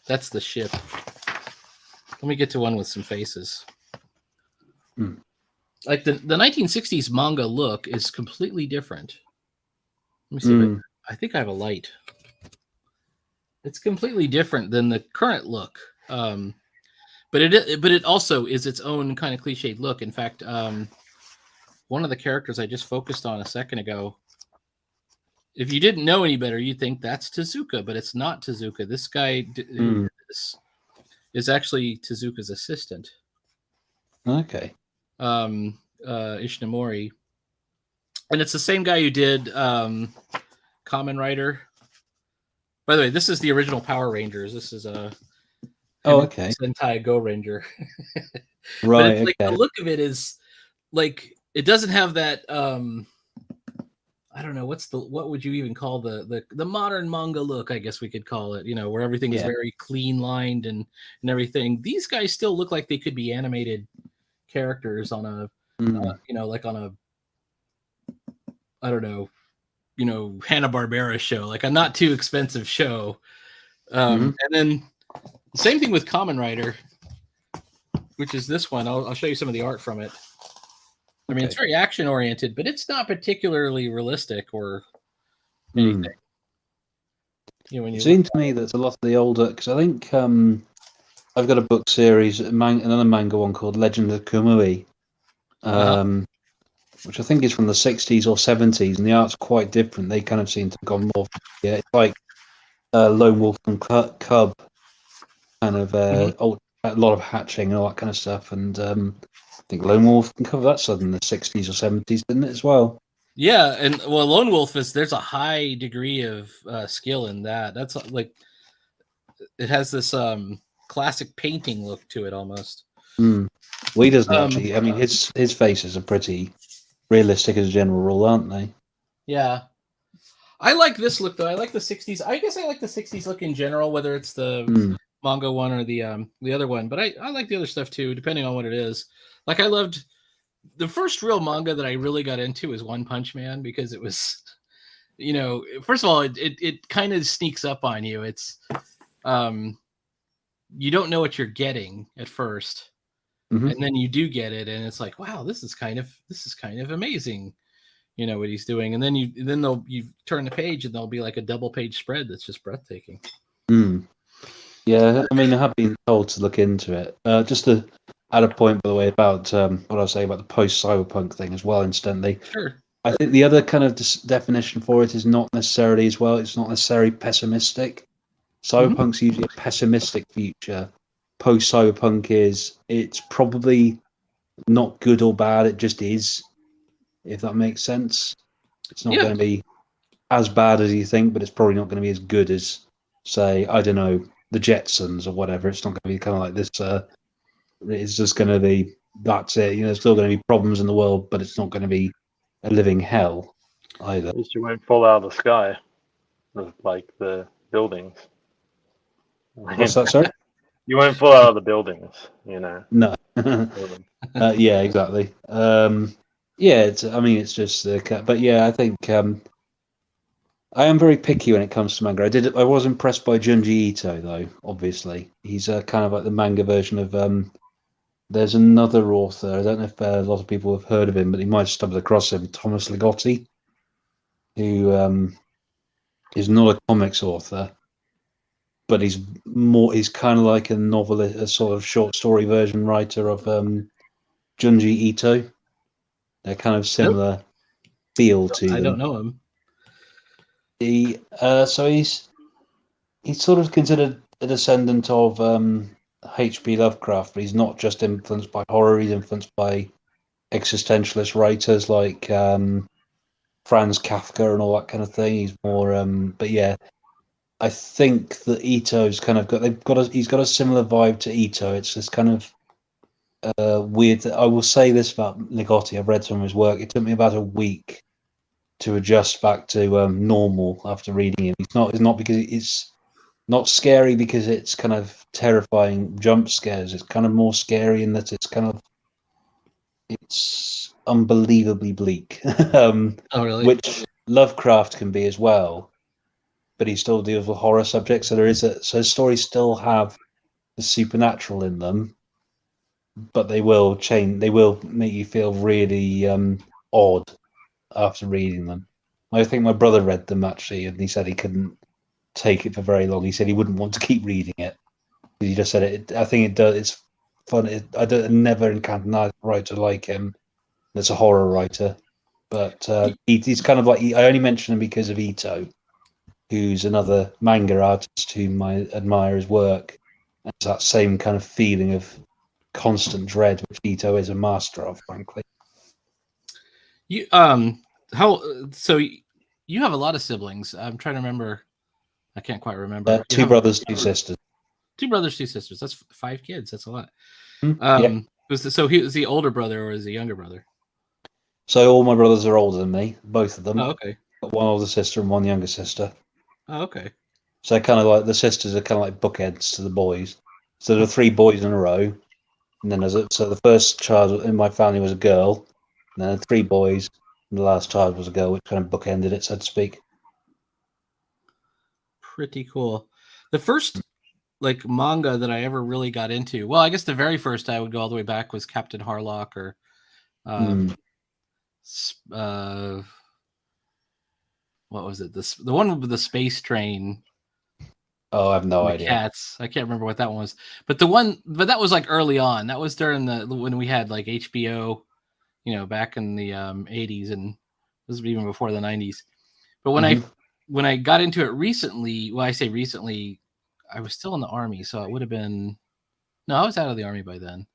That's the ship. Let me get to one with some faces. Like the 1960s manga look is completely different. Let me see. I think I have a light. It's completely different than the current look. But it also is its own kind of cliched look. In fact, one of the characters I just focused on a second ago, if you didn't know any better, you'd think that's Tezuka, but it's not Tezuka. This guy is actually Tezuka's assistant. Okay. Ishinomori. And it's the same guy who did Kamen Rider. By the way, this is the original Power Rangers. This is a Sentai Go Ranger. Right. But the look of it is like it doesn't have that. I don't know what would you even call the modern manga look? I guess we could call it. Where everything is very clean lined and everything. These guys still look like they could be animated characters on a like on a I don't know, Hanna-Barbera show, like a not too expensive show. And then same thing with Kamen Rider, which is this one. I'll show you some of the art from it. I mean, it's very action oriented, but it's not particularly realistic or anything. It seems to me that a lot of the older, because I think I've got a book series, another manga one called Legend of Kamui, which I think is from the 60s or 70s, and the art's quite different. They kind of seem to have gone more, it's like Lone Wolf and Cub, kind of a lot of hatching and all that kind of stuff. And I think Lone Wolf and Cub, that's in the 60s or 70s, didn't it, as well? Yeah, and well, Lone Wolf there's a high degree of skill in that. That's like it has this classic painting look to it almost. Well, he doesn't actually. I mean, his faces are pretty realistic as a general rule, aren't they? Yeah. I like this look though. I like the 60s. I guess I like the 60s look in general, whether it's the manga one or the other one. But I like the other stuff too, depending on what it is. Like I loved the first real manga that I really got into is One Punch Man because it was, first of all, it kind of sneaks up on you. It's you don't know what you're getting at first. And then you do get it, and it's like, wow, this is kind of amazing, what he's doing. And then you turn the page, and there'll be like a double page spread that's just breathtaking. Yeah, I mean, I have been told to look into it. Just to add a point, by the way, about what I was saying about the post-cyberpunk thing as well. Incidentally, sure. I think the other kind of definition for it is not necessarily as well. It's not necessarily pessimistic. Cyberpunk's usually a pessimistic future. Post-cyberpunk it's probably not good or bad, it just is, if that makes sense. It's not going to be as bad as you think, but it's probably not going to be as good as, say, I don't know, the Jetsons or whatever. It's not going to be kind of like this. It's just going to be, that's it. There's still going to be problems in the world, but it's not going to be a living hell either. At least you won't fall out of the sky, like the buildings. What's that, sorry? You won't fall out of the buildings, you know. No. Building. Yeah, exactly. Yeah, I mean, it's just but yeah, I think I am very picky when it comes to manga. I was impressed by Junji Ito though. Obviously, he's kind of like the manga version of There's another author. I don't know if a lot of people have heard of him, but he might have stumbled across him. Thomas Ligotti, who is not a comics author, but he's more. He's kind of like a novelist, a sort of short story version writer of Junji Ito. They're kind of similar feel to them. I don't know him. So he's sort of considered a descendant of H.P. Lovecraft, but he's not just influenced by horror. He's influenced by existentialist writers like Franz Kafka and all that kind of thing. He's more, but yeah, I think that Ito's kind of he's got a similar vibe to Ito. It's this kind of weird. I will say this about Ligotti. I've read some of his work. It took me about a week to adjust back to normal after reading him. It's not because it's not scary because it's kind of terrifying jump scares. It's kind of more scary in that it's unbelievably bleak. Oh, really? Which Lovecraft can be as well, but he still deals with horror subjects. So his stories still have the supernatural in them, but they will change. They will make you feel really odd after reading them. I think my brother read them actually, and he said he couldn't take it for very long. He said he wouldn't want to keep reading it. He just said it. I think it does. It's fun. I never encountered another writer like him. That's a horror writer, but he's kind of like. I only mention him because of Ito, who's another manga artist whom I admire his work. And it's that same kind of feeling of constant dread, which Ito is a master of, frankly. You so you have a lot of siblings. I'm trying to remember. I can't quite remember. Two brothers, two sisters. 2 brothers, 2 sisters. That's 5 kids. That's a lot. Yeah. So he was the older brother or is the younger brother? So all my brothers are older than me, both of them. Oh, okay. Got one older sister and one younger sister. Oh, okay. So kind of like the sisters are kind of like bookends to the boys. So there are 3 boys in a row, and then so the first child in my family was a girl, and then 3 boys, and the last child was a girl, which kind of bookended it, so to speak. Pretty cool. The first like manga that I ever really got into, well, I guess the very first I would go all the way back was Captain Harlock or what was it? The one with the space train. Oh, I have no idea. Cats. I can't remember what that one was. But that was like early on. That was during when we had like HBO, back in the 80s, and this was even before the 90s. But when I got into it recently, well, I say recently, I was still in the army, so it would have been I was out of the army by then.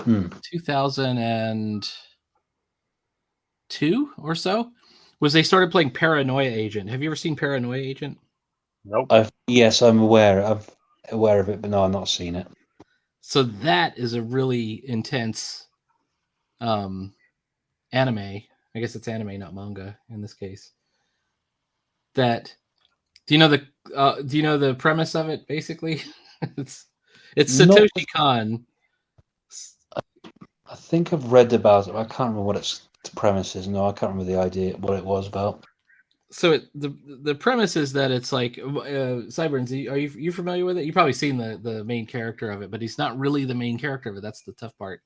2002 or so was they started playing Paranoia Agent. Have you ever seen Paranoia Agent? Nope. Yes, I'm aware. I'm aware of it, but no, I've not seen it. So that is a really intense anime. I guess it's anime, not manga in this case. Do you know the premise of it? Basically, it's Satoshi Kon. I think I've read about it. I can't remember what the premise is. No, I can't remember the idea what it was about. So the premise is that it's like Cyburns. Are you familiar with it? You've probably seen the main character of it, but he's not really the main character of it. That's the tough part.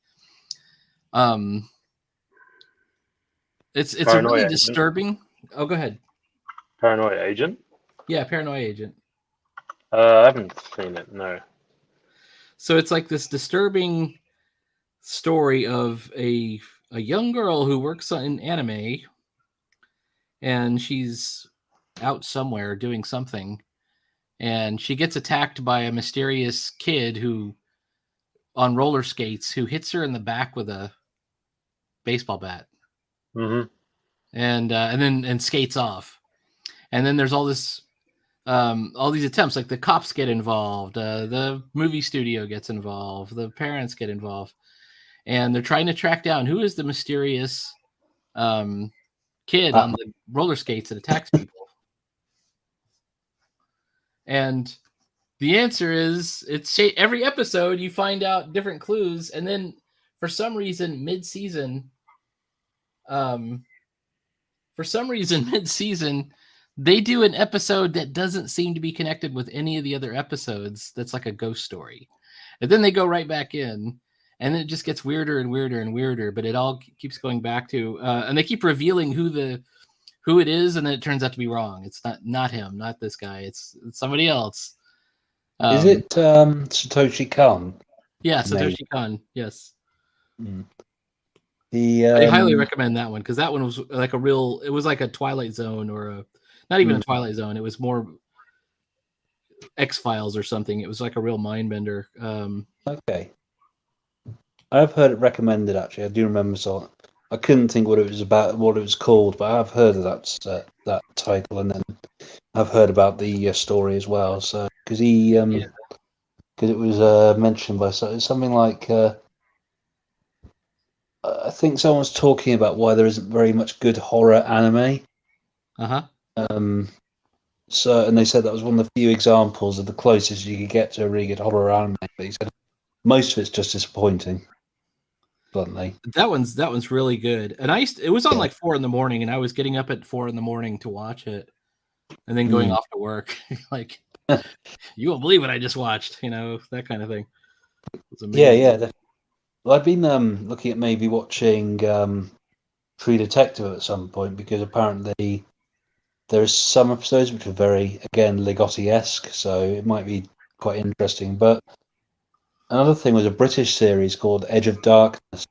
It's a really disturbing. Oh, go ahead. Paranoia Agent? Yeah, Paranoia Agent. I haven't seen it, no. So it's like this disturbing story of a young girl who works in anime, and she's out somewhere doing something, and she gets attacked by a mysterious kid who on roller skates who hits her in the back with a baseball bat. Mm-hmm. And skates off. And then there's all these attempts, like the cops get involved, the movie studio gets involved, the parents get involved, and they're trying to track down who is the mysterious kid on the roller skates that attacks people. And The answer is every episode you find out different clues, and then for some reason mid-season, um, they do an episode that doesn't seem to be connected with any of the other episodes. That's like a ghost story, and then they go right back in, and it just gets weirder and weirder and weirder. But it all keeps going back to, and they keep revealing who it is, and then it turns out to be wrong. It's not him, not this guy. It's somebody else. Is it Satoshi Kon? Yeah, Maybe. Satoshi Kon. Yes. Mm. I highly recommend that one because that one was like it was like a Twilight Zone or not even a Twilight Zone. It was more X-Files or something. It was like a real mind bender. Okay. I've heard it recommended, actually. I do remember so I couldn't think what it was about, what it was called, but I've heard of that title, and then I've heard about the story as well. So because it was mentioned by something like I think someone was talking about why there isn't very much good horror anime. So, and they said that was one of the few examples of the closest you could get to a really good horror anime. But he said most of it's just disappointing. Bluntly, that one's really good. And it was on like 4 a.m, and I was getting up at 4 a.m. to watch it, and then going off to work. Like, you won't believe what I just watched. That kind of thing. It was amazing. Yeah. Well, I've been looking at maybe watching True Detective at some point because apparently there's some episodes which are very, again, Ligotti-esque, so it might be quite interesting. But another thing was a British series called Edge of Darkness,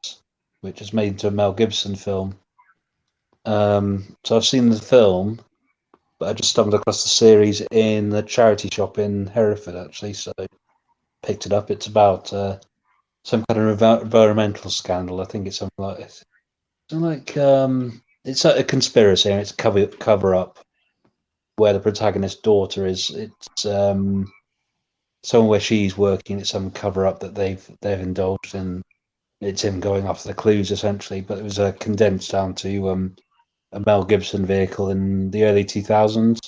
which is made into a Mel Gibson film. So I've seen the film, but I just stumbled across the series in the charity shop in Hereford, actually, so picked it up. It's about some kind of environmental scandal. I think it's something like this. It's like a conspiracy, and it's cover up where the protagonist's daughter is. It's somewhere where she's working. It's some cover up that they've indulged in. It's him going after the clues essentially, but it was condensed down to a Mel Gibson vehicle in the early 2000s.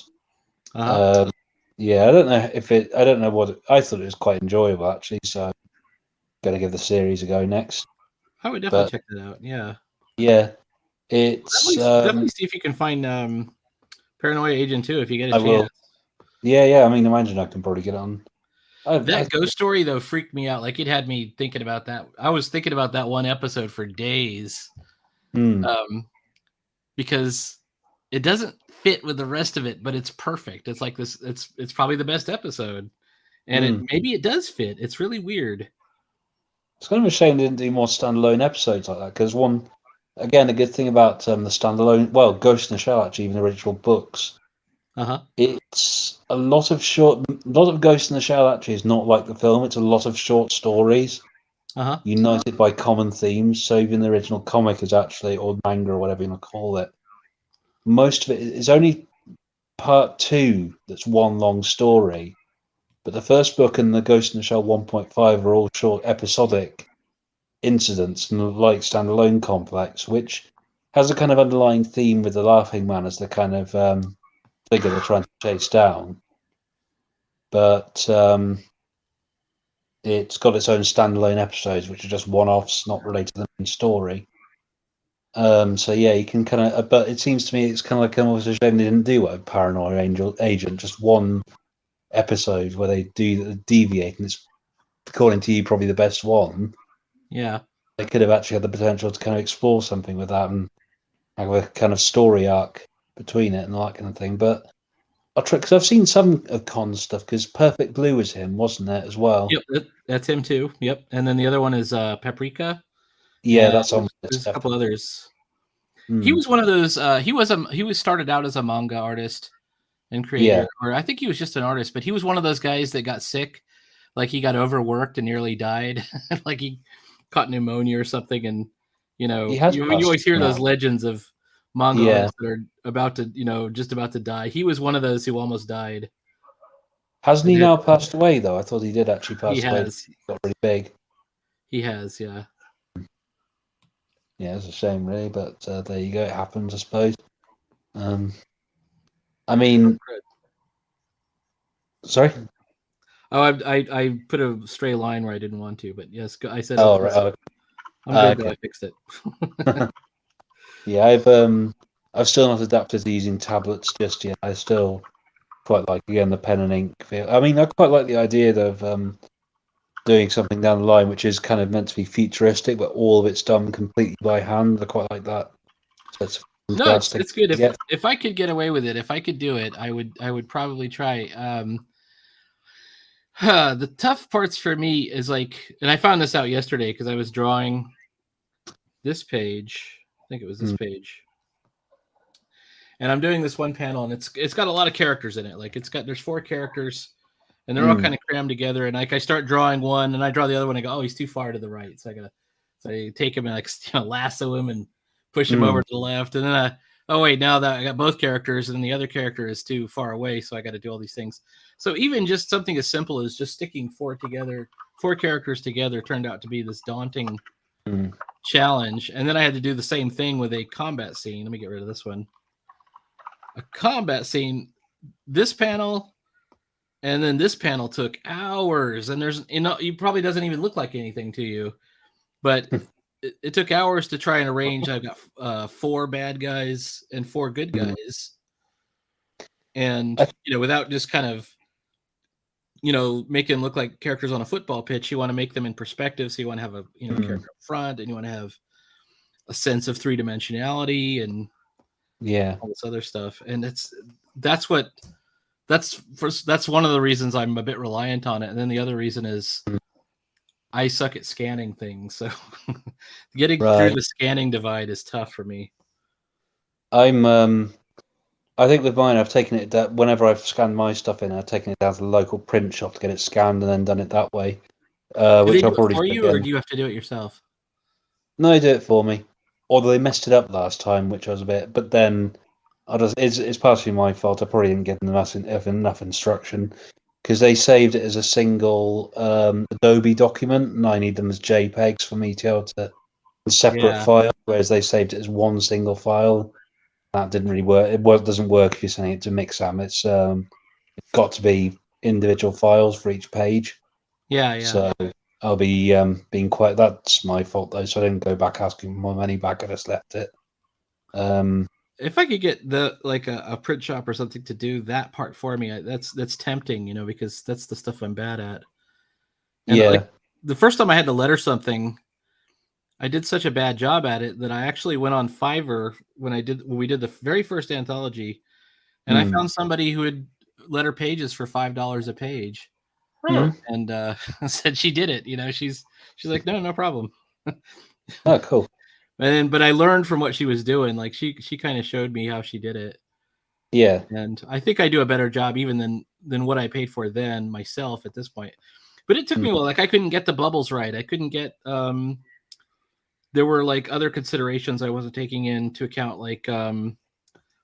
Yeah, I don't know I don't know what I thought it was quite enjoyable actually. So I'm gonna give the series a go next. I would definitely check that out. Yeah, it's definitely see if you can find Paranoia Agent 2 if you get a chance. Will. Yeah. I mean, imagine I can probably get on. That ghost story though freaked me out. Like, it had me thinking about that. I was thinking about that one episode for days, because it doesn't fit with the rest of it, but it's perfect. It's like this. It's probably the best episode, and maybe it does fit. It's really weird. It's kind of a shame they didn't do more standalone episodes like that. Because a good thing about the standalone, well, Ghost in the Shell actually, even the original books. It's a lot of Ghost in the Shell actually is not like the film. It's a lot of short stories united by common themes. So even the original comic is actually, or manga or whatever you want to call it, most of it is only part 2 that's one long story. But the first book and the Ghost in the Shell 1.5 are all short episodic incidents and like standalone complex, which has a kind of underlying theme with the Laughing Man as the kind of figure they're trying to chase down. But it's got its own standalone episodes, which are just one-offs, not related to the main story. So yeah, you can kind of, but it seems to me it's kind of like almost a shame they didn't do a Paranoia Agent, just one episode where they do deviate, and it's, according to you, probably the best one. Yeah, they could have actually had the potential to kind of explore something with that and have a kind of story arc between it and all that kind of thing. But I'll try, because I've seen some of Con's stuff, because Perfect Blue was him, wasn't it, as well? Yep, that's him too. Yep, and then the other one is Paprika. Yeah, that's on. There's a couple others. He was one of those. He was started out as a manga artist and creator, or I think he was just an artist, but he was one of those guys that got sick, like he got overworked and nearly died, like he caught pneumonia or something, and you always hear those legends of manga artists that are about to, just about to die. He was one of those who almost died. Hasn't he now passed away though? I thought he did actually pass away. He got really big. He has, yeah. Yeah, it's a shame, really, but there you go. It happens, I suppose. I mean, sorry. Oh, I put a stray line where I didn't want to, but yes, I said. Oh, right. Oh, I'm good. okay. Though. I fixed it. Yeah, I've still not adapted to using tablets just yet. I still quite like again the pen and ink feel. I mean, I quite like the idea of doing something down the line which is kind of meant to be futuristic, but all of it's done completely by hand. I quite like that. So it's No, it's fantastic. good. Yeah. If I could get away with it, if I could do it, I would probably try. The tough parts for me is like, and I found this out yesterday because I was drawing this page. I think it was this page. And I'm doing this one panel, and it's got a lot of characters in it. Like there's 4 characters, and they're all kind of crammed together. And like I start drawing one, and I draw the other one. I go, oh, he's too far to the right, so I take him and like lasso him and push him over to the left, and then oh wait, now that I got both characters, and the other character is too far away, so I got to do all these things. So even just something as simple as just sticking 4 characters together turned out to be this daunting challenge. And then I had to do the same thing with a combat scene. Let me get rid of this one. A combat scene, this panel, and then this panel took hours. And it probably doesn't even look like anything to you, but it took hours to try and arrange. I've got 4 bad guys and 4 good guys, and without just kind of make them look like characters on a football pitch. You want to make them in perspective, so you want to have a character up front, and you want to have a sense of 3-dimensionality and all this other stuff. And that's one of the reasons I'm a bit reliant on it. And then the other reason is I suck at scanning things, so getting through the scanning divide is tough for me. I think with mine, I've taken it that whenever I've scanned my stuff in, I've taken it down to the local print shop to get it scanned and then done it that way. Which I'll probably do for do you, again. or do you have to do it yourself? No, they do it for me. Although they messed it up last time, which I was a bit. But then, it's partially my fault. I probably didn't give them enough instruction because they saved it as a single Adobe document, and I need them as JPEGs for me to be able to separate file. Whereas they saved it as one single file. That didn't really work. It doesn't work if you're sending it to Mixam. It's got to be individual files for each page. Yeah. So I'll be being quite. That's my fault though. So I didn't go back asking for my money back. I just left it. If I could get a print shop or something to do that part for me, that's tempting, because that's the stuff I'm bad at. And the first time I had to letter something, I did such a bad job at it that I actually went on Fiverr when we did the very first anthology, and I found somebody who would letter pages for $5 a page, and said she did it. She's like, no problem. Oh, cool. But I learned from what she was doing. Like she kind of showed me how she did it. Yeah, and I think I do a better job even than what I paid for then myself at this point. But it took me a while. Like I couldn't get the bubbles right. I couldn't get there were like other considerations I wasn't taking into account. Like I'll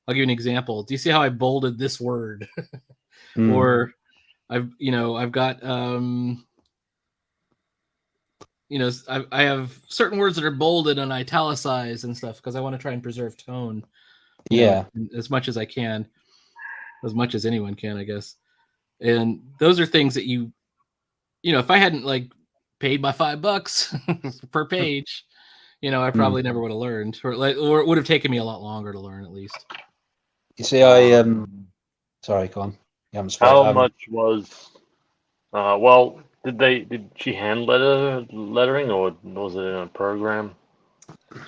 give you an example. Do you see how I bolded this word? Or I've got I have certain words that are bolded and italicized and stuff because I want to try and preserve tone. As much as I can, as much as anyone can, I guess. And those are things that if I hadn't like paid my $5 per page, I probably never would have learned, or it would have taken me a lot longer to learn at least. You see, sorry, go on. How much was? Did she hand lettering, or was it in a program?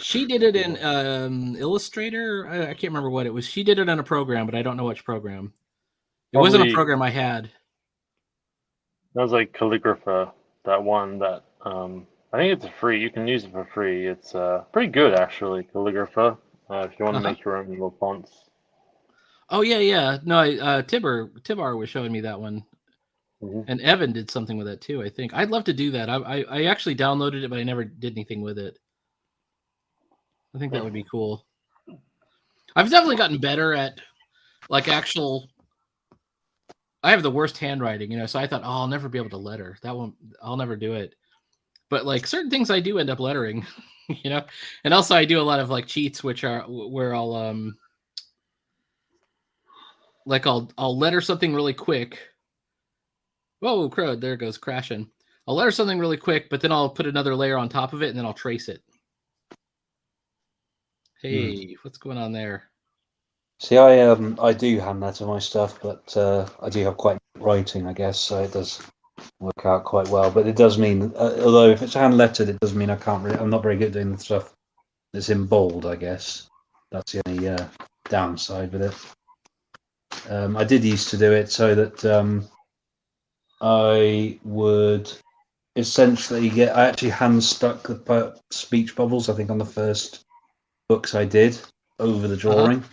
She did it in Illustrator. I can't remember what it was. She did it in a program, but I don't know which program. It wasn't a program I had. That was like Calligrapher, that one that I think it's free. You can use it for free. It's pretty good actually, Calligrapher. If you want to make your own little fonts. Oh yeah. No, Tibar was showing me that one, and Evan did something with it too. I think I'd love to do that. I actually downloaded it, but I never did anything with it. I think that would be cool. I've definitely gotten better at like actual. I have the worst handwriting, so I thought, I'll never be able to letter. I'll never do it. But like certain things I do end up lettering, and also I do a lot of like cheats, which are where I'll I'll letter something really quick. Whoa, crud! There it goes crashing. I'll letter something really quick, but then I'll put another layer on top of it, and then I'll trace it. Hey, what's going on there? See, I do hand letter my stuff, but I do have quite good writing, I guess, so it does work out quite well. But it does mean, although if it's hand lettered, it does mean I'm not very good at doing the stuff that's in bold, I guess. That's the only downside with it. I did used to do it so that I would essentially I actually hand stuck the speech bubbles, I think, on the first books I did over the drawing.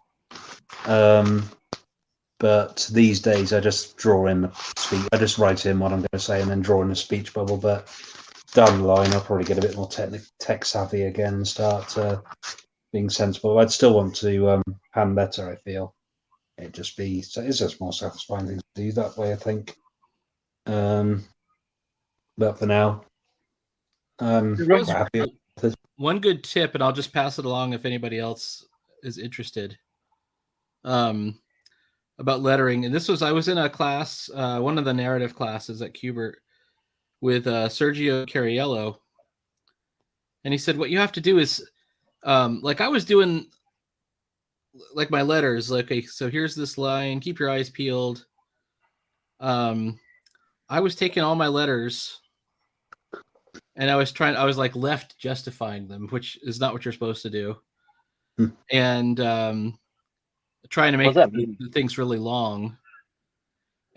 But these days I just draw in the speech. I just write in what I'm going to say and then draw in a speech bubble. But down the line, I'll probably get a bit more tech savvy again and start being sensible. I'd still want to hand letter, I feel. It's just more satisfying thing to do that way, I think. But for now, I'm quite happy with it. One good tip, and I'll just pass it along if anybody else is interested. About lettering, and I was in a class, one of the narrative classes at Cubert with Sergio Cariello, and he said what you have to do is, like I was doing, like my letters, like, okay, so here's this line, keep your eyes peeled. I was taking all my letters, and I was like left justifying them, which is not what you're supposed to do, and trying to make the things really long.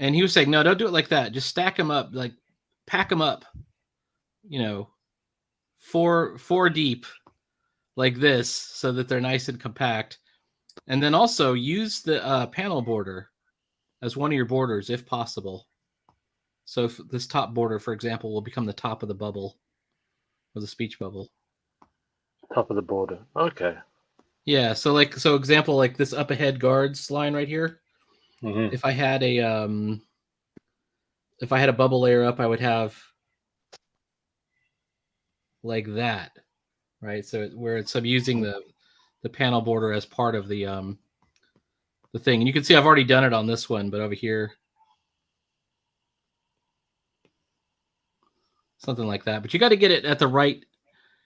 And he was saying, no, don't do it like that. Just stack them up, like pack them up, four deep like this so that they're nice and compact. And then also use the panel border as one of your borders if possible. So if this top border, for example, will become the top of the bubble or the speech bubble. Top of the border. Okay. Yeah, so example, like this up ahead guards line right here. Mm-hmm. If I had a bubble layer up, I would have like that, right? So I'm using the panel border as part of the thing, and you can see I've already done it on this one, but over here, something like that. But you got to get it at the right,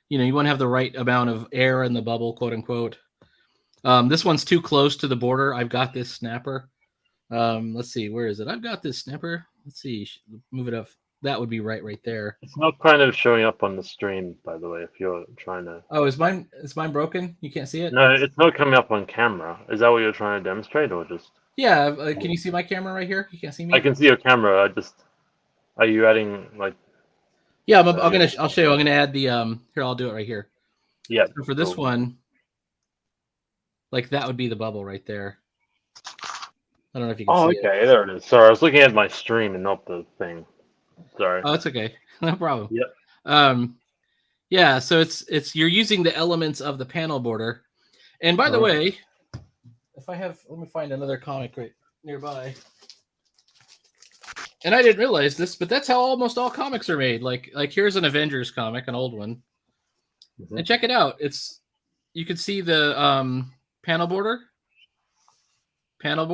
you want to have the right amount of air in the bubble, quote unquote. This one's too close to the border. I've got this snapper. Let's see, where is it? I've got this snapper. Let's see, move it up. That would be right there. It's not kind of showing up on the stream, by the way, if you're trying to... Oh, is mine broken? You can't see it? No, it's not coming up on camera. Is that what you're trying to demonstrate, or just... Yeah, can you see my camera right here? You can't see me? I can see your camera, Are you adding, like... Yeah, I'll show you. I'm gonna add the, here, I'll do it right here. Yeah. So for this one, like that would be the bubble right there. I don't know if you can see it. Okay, there it is. Sorry, I was looking at my stream and not the thing. Sorry. Oh, it's okay. No problem. Yep. Yeah, so it's you're using the elements of the panel border. And by the way, if I have, let me find another comic right nearby. And I didn't realize this, but that's how almost all comics are made. Like here's an Avengers comic, an old one. Mm-hmm. And check it out. You can see the panel border, all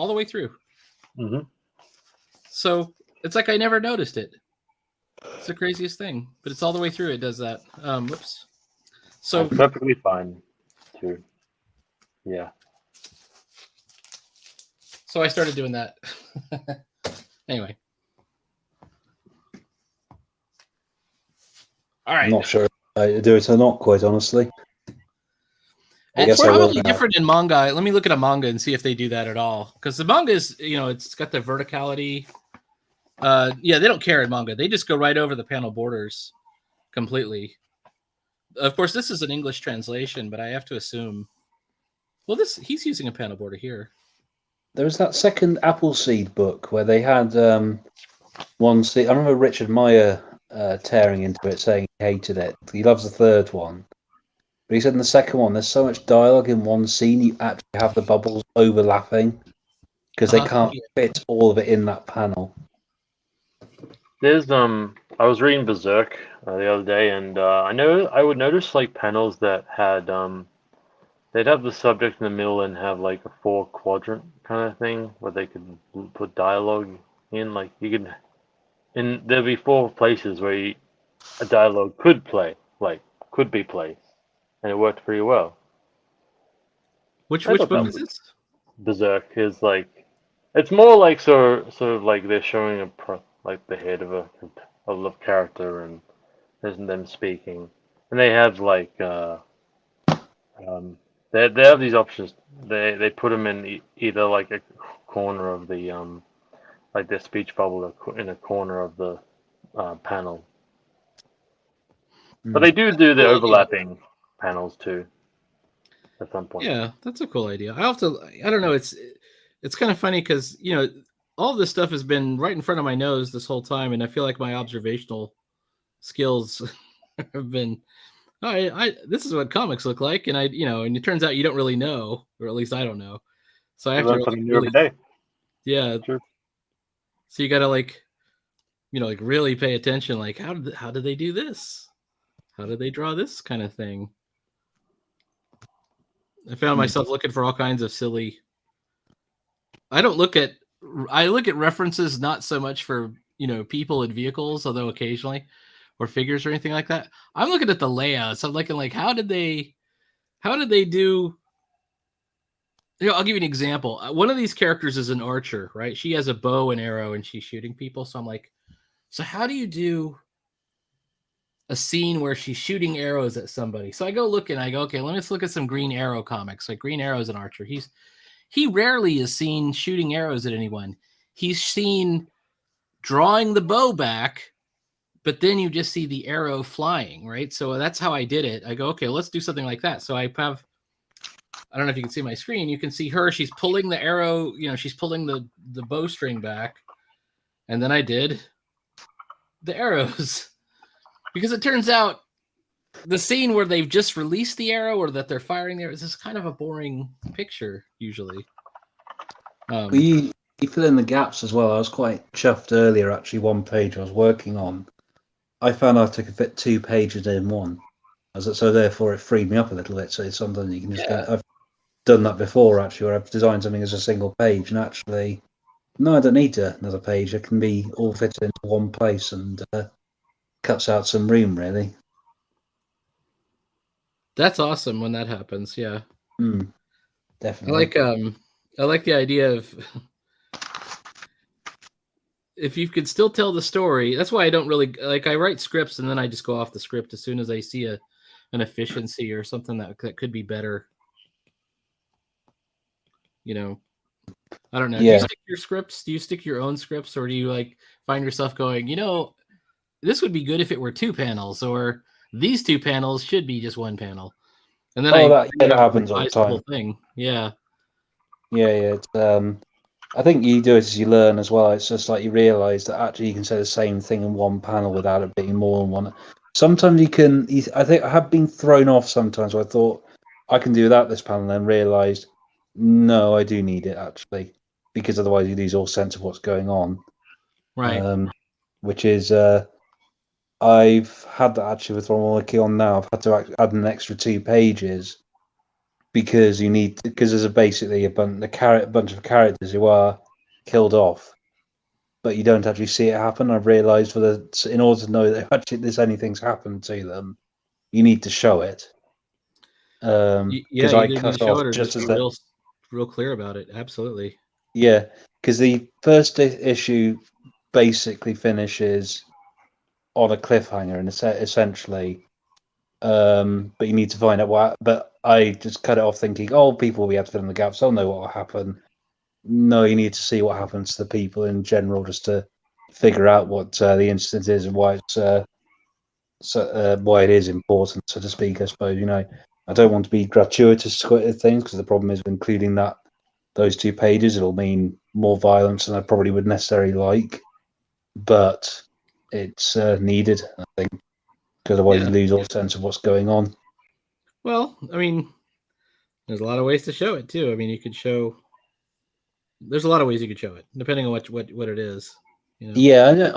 the way through. Mm-hmm. So it's like I never noticed it. It's the craziest thing, but it's all the way through. It does that. Whoops. So that's perfectly fine, too. Yeah. So I started doing that. Anyway. All right. I'm not sure I do it or not, quite honestly. It's probably different in manga. Let me look at a manga and see if they do that at all. Because the manga is, it's got the verticality. They don't care in manga. They just go right over the panel borders completely. Of course, this is an English translation, but I have to assume. Well, he's using a panel border here. There was that second Appleseed book where they had one scene. I remember Richard Meyer tearing into it, saying he hated it. He loves the third one. But he said in the second one, there's so much dialogue in one scene, you actually have the bubbles overlapping because they can't fit all of it in that panel. There's I was reading Berserk the other day, and I would notice like panels that had they'd have the subject in the middle and have like a 4-quadrant kind of thing where they could put dialogue in like you can, and there'll be 4 places where a dialogue could be placed, and it worked pretty well. Which I thought book that is was this? Berserk is like it's more like sort of like they're showing like the head of a character and there's them speaking, and they have like um they have these options. They put them in either like a corner of the like their speech bubble or in a corner of the panel, but they do the Cool idea. overlapping panels too at some point. Yeah, that's a cool idea. I have to. I don't know. It's kind of funny because all this stuff has been right in front of my nose this whole time, and I feel like my observational skills have been. I this is what comics look like, and and it turns out you don't really know, or at least I don't know. So I You have to learn something new really, every day. yeah. Sure. So you got to like really pay attention. Like how did they do this? How did they draw this kind of thing? I found myself looking for all kinds of silly. I look at references not so much for people and vehicles, although occasionally, or figures or anything like that. I'm looking at the layouts. I'm looking like how did they do? I'll give you an example. One of these characters is an archer, right? She has a bow and arrow, and she's shooting people. So I'm like, so how do you do a scene where she's shooting arrows at somebody? So I go look and I go, okay, let's look at some Green Arrow comics. Like Green Arrow is an archer. He rarely is seen shooting arrows at anyone. He's seen drawing the bow back, but then you just see the arrow flying, right? So that's how I did it. I go, okay, let's do something like that. So I don't know if you can see my screen. You can see her. She's pulling the arrow. She's pulling the bowstring back, and then I did the arrows because it turns out the scene where they've just released the arrow or that they're firing the arrow is kind of a boring picture usually. You fill in the gaps as well. I was quite chuffed earlier. Actually, one page I was working on, I found out I could fit 2 pages in one. So therefore, it freed me up a little bit. So it's something you can just get. I've done that before actually, where I've designed something as a single page, and actually, no, I don't need another page. It can be all fit into one place and cuts out some room really. That's awesome when that happens. Yeah, definitely. I like the idea of if you could still tell the story. That's why I don't really like. I write scripts and then I just go off the script as soon as I see an efficiency or something that could be better. I don't know. Yeah. Do you stick your scripts? Do you stick your own scripts, or do you like find yourself going, this would be good if it were 2 panels, or these 2 panels should be just 1 panel, and then that happens all the time. The whole thing. Yeah. It's, I think you do it as you learn as well. It's just like you realise that actually you can say the same thing in 1 panel without it being more than one. Sometimes you can. I think I have been thrown off sometimes where I thought I can do without this panel, and then realised no, I do need it actually, because otherwise you lose all sense of what's going on. Right. Which is I've had that actually with what I'm working on now. I've had to add an extra 2 pages because there's basically a bunch of characters who are killed off, but you don't actually see it happen. I've realised in order to know that actually anything's happened to them, you need to show it. Because I cut off just as real clear about it. Absolutely. Yeah, because the first issue basically finishes on a cliffhanger, and essentially, but you need to find out what. But I just cut it off thinking, oh, people will be able to fill in the gaps. They'll know what will happen. No, you need to see what happens to the people in general, just to figure out what the incident is and why why it is important, so to speak. I suppose I don't want to be gratuitous to things because the problem is including those 2 pages. It'll mean more violence than I probably would necessarily like, but it's needed, I think, because otherwise you lose all sense of what's going on. Well, I mean, there's a lot of ways to show it too. I mean, you could show. There's a lot of ways you could show it, depending on what it is. Yeah,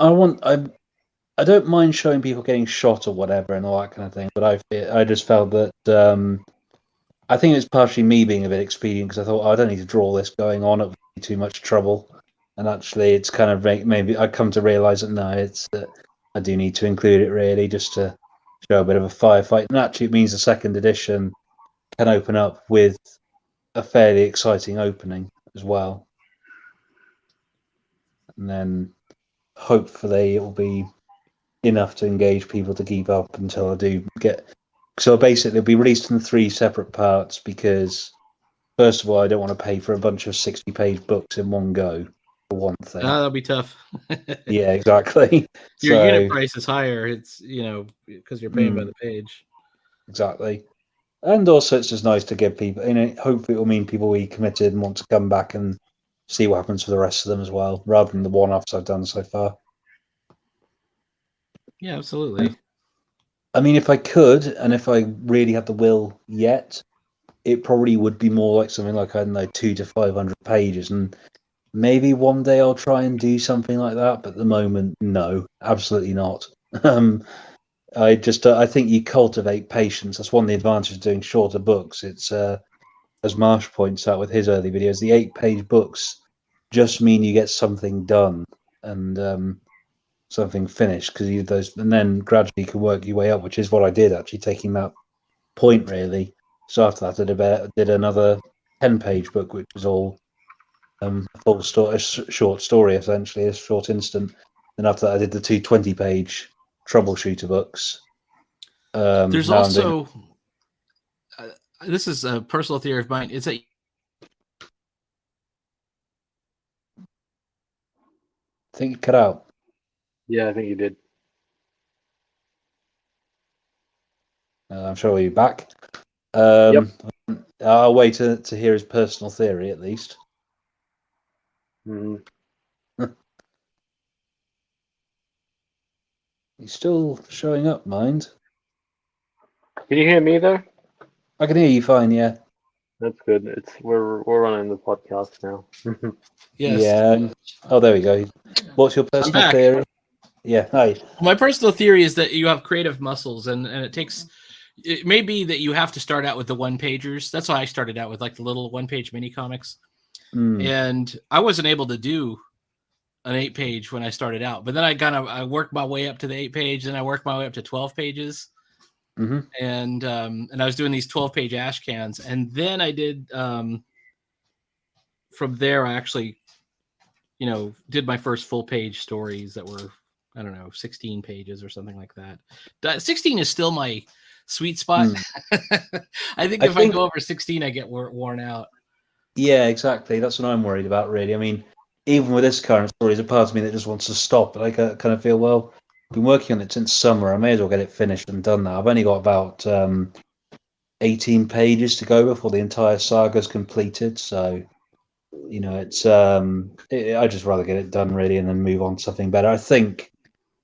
I don't mind showing people getting shot or whatever and all that kind of thing, but I just felt that I think it's partially me being a bit expedient because I thought I don't need to draw this going on; it would be too much trouble. And actually, it's kind of maybe I come to realize that no, it's that I do need to include it really just to show a bit of a firefight. And actually, it means the second edition can open up with a fairly exciting opening as well. And then hopefully it will be enough to engage people to keep up until I do get. So basically, it'll be released in 3 separate parts because, first of all, I don't want to pay for a bunch of 60-page books in one go, for one thing. That'll be tough. Yeah, exactly. Your So, unit price is higher. It's, because you're paying by the page. Exactly. And also, it's just nice to give people, hopefully, it will mean people will be committed and want to come back and see what happens for the rest of them as well, rather than the one-offs I've done so far. Yeah, absolutely. I mean, if I could, and if I really had the will yet, it probably would be more like something like, I don't know, 200 to 500 pages. And maybe one day I'll try and do something like that. But at the moment, no, absolutely not. I think you cultivate patience. That's one of the advantages of doing shorter books. It's, as Marsh points out with his early videos, the 8-page books just mean you get something done and something finished because and then gradually you can work your way up, which is what I did actually, taking that point really. So after that, I did another 10-page book, which was all a full story, a short story essentially, a short instant. Then after that, I did the 2 20-page troubleshooter books. There's now I'm doing. also, this is a personal theory of mine, is that I think you cut out. Yeah, I think you did. I'm sure we'll be back. Yep. I'll wait to hear his personal theory at least. Mhm. He's still showing up, mind. Can you hear me there? I can hear you fine, yeah. That's good. We're running the podcast now. yes. Yeah. Oh, there we go. What's your personal back. theory? Yeah, hi. My personal theory is that you have creative muscles, and it may be that you have to start out with the one-pagers. That's why I started out with like the little one-page mini comics. And I wasn't able to do an 8-page when I started out, but then I worked my way up to the 8-page, then I worked my way up to 12 pages. And I was doing these 12-page ash cans, and then I did from there I actually did my first full-page stories that were, I don't know, 16 pages or something like that. 16 is still my sweet spot. I think if I go over 16 I get worn out. Yeah, exactly. That's what I'm worried about, really. I mean, even with this current story, there's a part of me that just wants to stop, but I kind of feel, well, I've been working on it since summer. I may as well get it finished and done now. I've only got about 18 pages to go before the entire saga's completed. So, it's I'd just rather get it done really and then move on to something better. I think,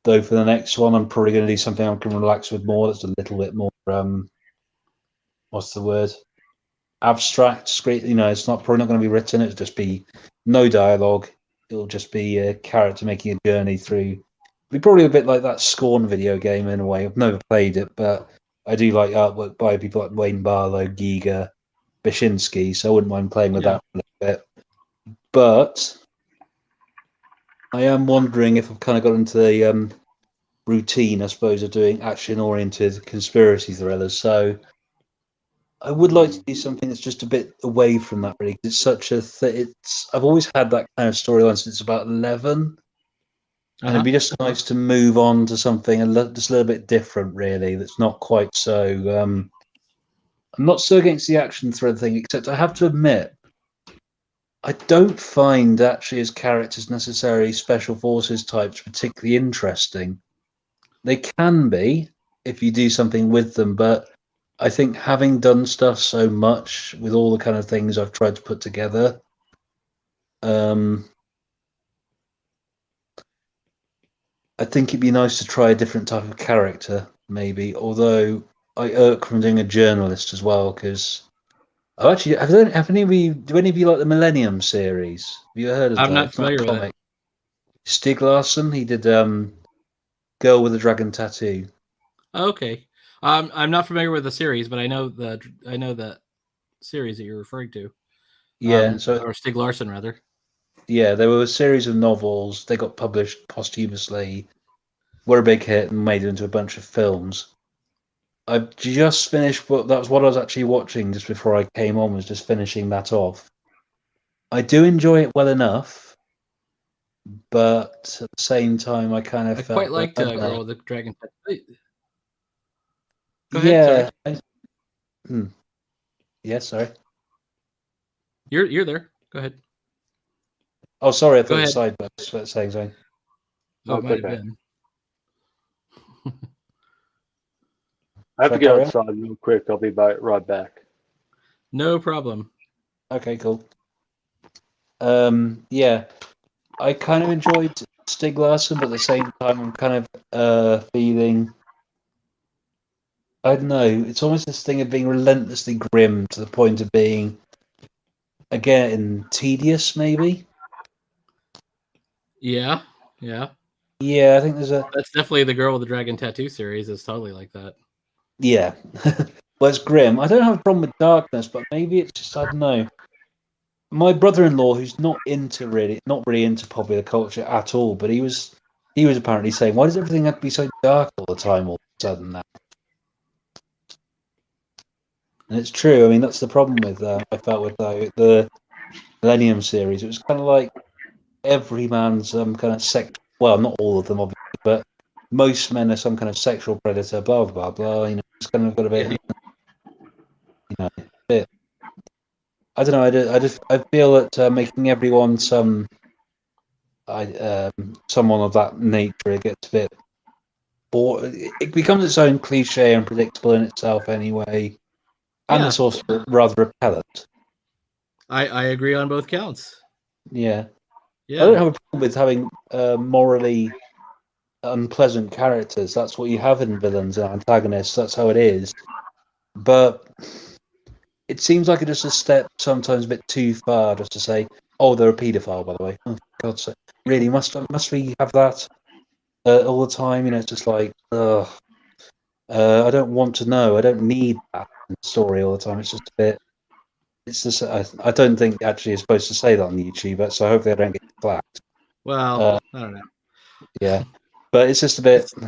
though, for the next one, I'm probably going to do something I can relax with more. That's a little bit more what's the word? Abstract. It's probably not going to be written. It'll just be no dialogue. It'll just be a character making a journey through. It'll be probably a bit like that Scorn video game in a way. I've never played it, but I do like artwork by people like Wayne Barlow, Giga, Bashinsky, so I wouldn't mind playing with that for a little bit. But I am wondering if I've kind of got into the routine, I suppose, of doing action-oriented conspiracy thrillers. So I would like to do something that's just a bit away from that, really. 'Cause it's such a I've always had that kind of storyline since about 11, and it'd be just nice to move on to something just a little bit different, really. That's not quite so. I'm not so against the action thriller thing, except I have to admit, I don't find actually as characters necessarily special forces types particularly interesting. They can be if you do something with them, but I think having done stuff so much with all the kind of things I've tried to put together, I think it'd be nice to try a different type of character, maybe. Although I irk from doing a journalist as well, because actually, do any of you like the Millennium series? Have you heard of that? I'm not It's not a familiar with comic. Stieg Larsson, he did Girl with a Dragon Tattoo. Okay. I'm not familiar with the series, but I know the series that you're referring to. Yeah, or Stieg Larsson rather. Yeah, there were a series of novels. They got published posthumously, were a big hit, and made it into a bunch of films. I've just finished. That was what I was actually watching just before I came on. Was just finishing that off. I do enjoy it well enough, but at the same time, I kind of I felt quite liked I don't know. Girl with the Dragon Tattoo. Go ahead. Sorry. Yeah, sorry. You're there. Go ahead. Oh, sorry. I Go thought ahead. side was saying something. Oh, it That's might have okay. been. I have Should to I get carry on? outside real quick. I'll be right back. No problem. Okay, cool. Yeah, I kind of enjoyed Stig Larsson, but at the same time, I'm kind of feeling. I don't know. It's almost this thing of being relentlessly grim to the point of being, again, tedious. Maybe. Yeah. Yeah, I think there's a. That's definitely the Girl with the Dragon Tattoo series. It's totally like that. Yeah. Well, it's grim. I don't have a problem with darkness, but maybe it's just I don't know. My brother-in-law, who's not really into popular culture at all, but he was apparently saying, "Why does everything have to be so dark all the time, all of a sudden now?" And it's true. I mean, that's the problem with I felt with the Millennium series. It was kind of like every man's kind of Well, not all of them, obviously, but most men are some kind of sexual predator. Blah blah blah. You know, it's kind of got a bit. Yeah. You know, a bit. I don't know. I feel that making everyone someone of that nature, it gets a bit bored. It becomes its own cliche and predictable in itself anyway, and Yeah. it's also rather repellent. I agree on both counts. Yeah. Yeah. I don't have a problem with having morally unpleasant characters. That's what you have in villains and antagonists. That's how it is. But it seems like it's just a step sometimes a bit too far just to say, "Oh, they're a paedophile." By the way, oh God's sake, really must we have that all the time? You know, it's just like, ugh. I don't want to know. I don't need that in the story all the time. It's just a bit. It's just. I don't think actually you're supposed to say that on YouTube. So hopefully I don't get flagged. Well, I don't know. Yeah, but it's just a bit. It's-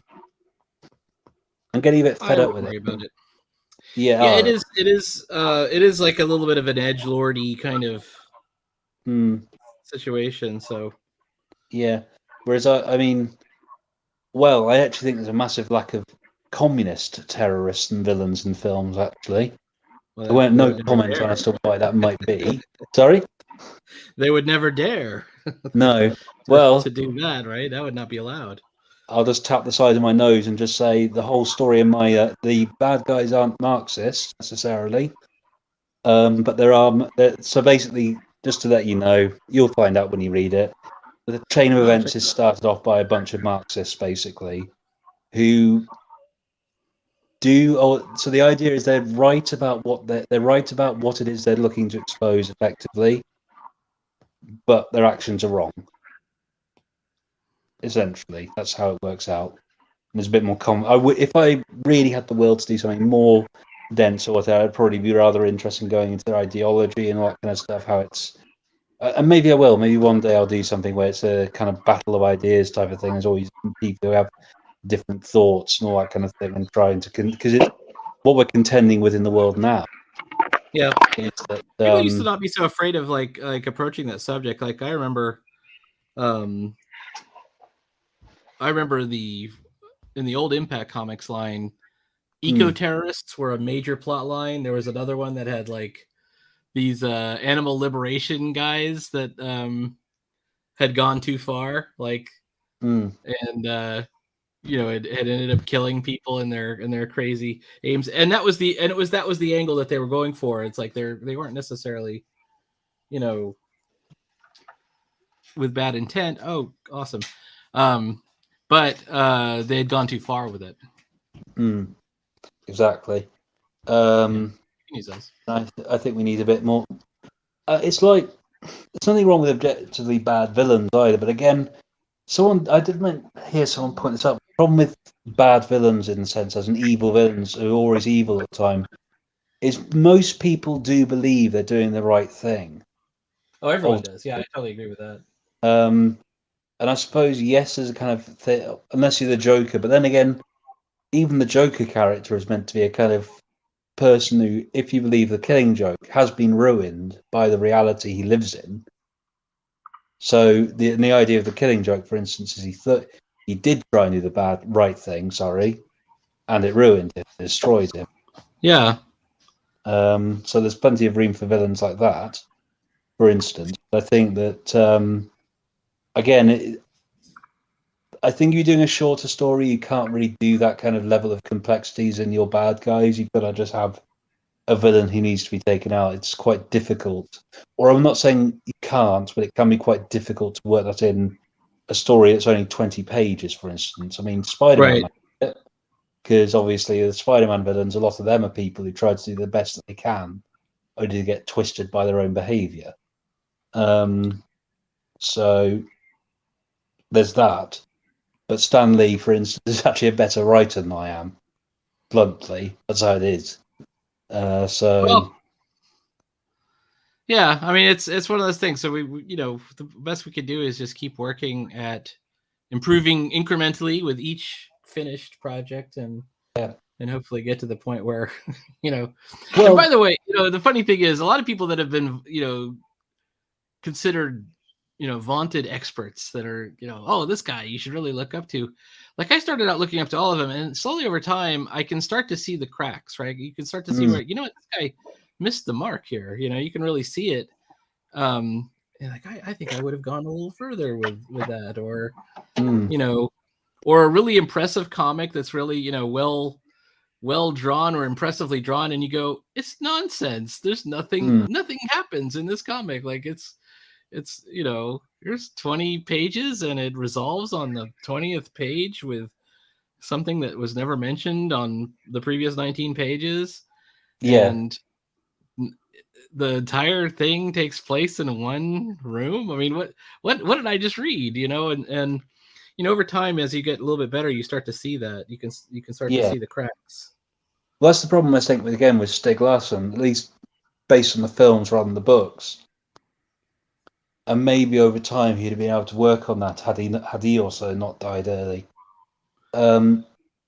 I'm getting a bit I fed up wouldn't with worry it. about it. Yeah. Yeah, it is. It is. It is like a little bit of an edgelordy kind of situation. So Yeah. Whereas I mean, well, I actually think there's a massive lack of communist terrorists and villains in films. Actually, well, there weren't they no would never comment on dare. as to why that might be. Sorry. They would never dare No. Well, to do that, right? That would not be allowed. I'll just tap the side of my nose and just say the whole story in my the bad guys aren't Marxists necessarily, but there are. So basically, just to let you know, you'll find out when you read it. The chain of I'll events check is it out. started off by a bunch of Marxists, basically, who do. So the idea is they're right about they're right about what it is they're looking to expose effectively, but their actions are wrong. Essentially, that's how it works out. There's a bit more if I really had the will to do something more dense or whatever, I'd probably be rather interested in going into their ideology and all that kind of stuff. How it's and maybe I will. Maybe one day I'll do something where it's a kind of battle of ideas type of thing. There's always people who have different thoughts and all that kind of thing, and trying to because it's what we're contending with in the world now. Yeah, Is that, people used to not be so afraid of like approaching that subject. Like I remember in the old Impact Comics line, eco terrorists were a major plot line. There was another one that had like these animal liberation guys that had gone too far, like and had ended up killing people in their crazy aims. And that was the angle that they were going for. It's like they weren't necessarily, with bad intent. Oh, awesome. But they had gone too far with it. Exactly. I think we need a bit more. It's like there's nothing wrong with objectively bad villains either, but again, I did hear someone point this out. The problem with bad villains, in the sense as an evil villains who are always evil at the time, is most people do believe they're doing the right thing. Oh, everyone does. Yeah, I totally agree with that. And I suppose yes, as a kind of unless you're the Joker, but then again, even the Joker character is meant to be a kind of person who, if you believe the Killing Joke, has been ruined by the reality he lives in. So the idea of the Killing Joke, for instance, is he did try and do the right thing, and it ruined him, destroyed him. Yeah. So there's plenty of room for villains like that, for instance. I think that again, I think if you're doing a shorter story, you can't really do that kind of level of complexities in your bad guys. You've got to just have a villain who needs to be taken out. It's quite difficult. Or I'm not saying you can't, but it can be quite difficult to work that in a story that's only 20 pages, for instance. I mean, Spider-Man, Right. because obviously the Spider-Man villains, a lot of them are people who try to do the best that they can, only to get twisted by their own behavior. So there's that. But Stan Lee, for instance, is actually a better writer than I am. Bluntly, that's how it is. Well, yeah, I mean, it's one of those things. So we the best we could do is just keep working at improving incrementally with each finished project, and hopefully get to the point where Well, and by the way, the funny thing is, a lot of people that have been considered vaunted experts that are oh, this guy you should really look up to. Like, I started out looking up to all of them, and slowly over time I can start to see the cracks, right? You can start to see where this guy missed the mark here. You can really see it. And like, I think I would have gone a little further with that, or or a really impressive comic that's really well drawn or impressively drawn, and you go, it's nonsense. There's nothing happens in this comic. Like, it's here's 20 pages and it resolves on the 20th page with something that was never mentioned on the previous 19 pages. And the entire thing takes place in one room. I mean, what did I just read? And over time, as you get a little bit better, you start to see that you can start to see the cracks. Well, that's the problem, I think, with Stieg Larsson, at least based on the films rather than the books. And maybe over time he'd have been able to work on that had he also not died early. A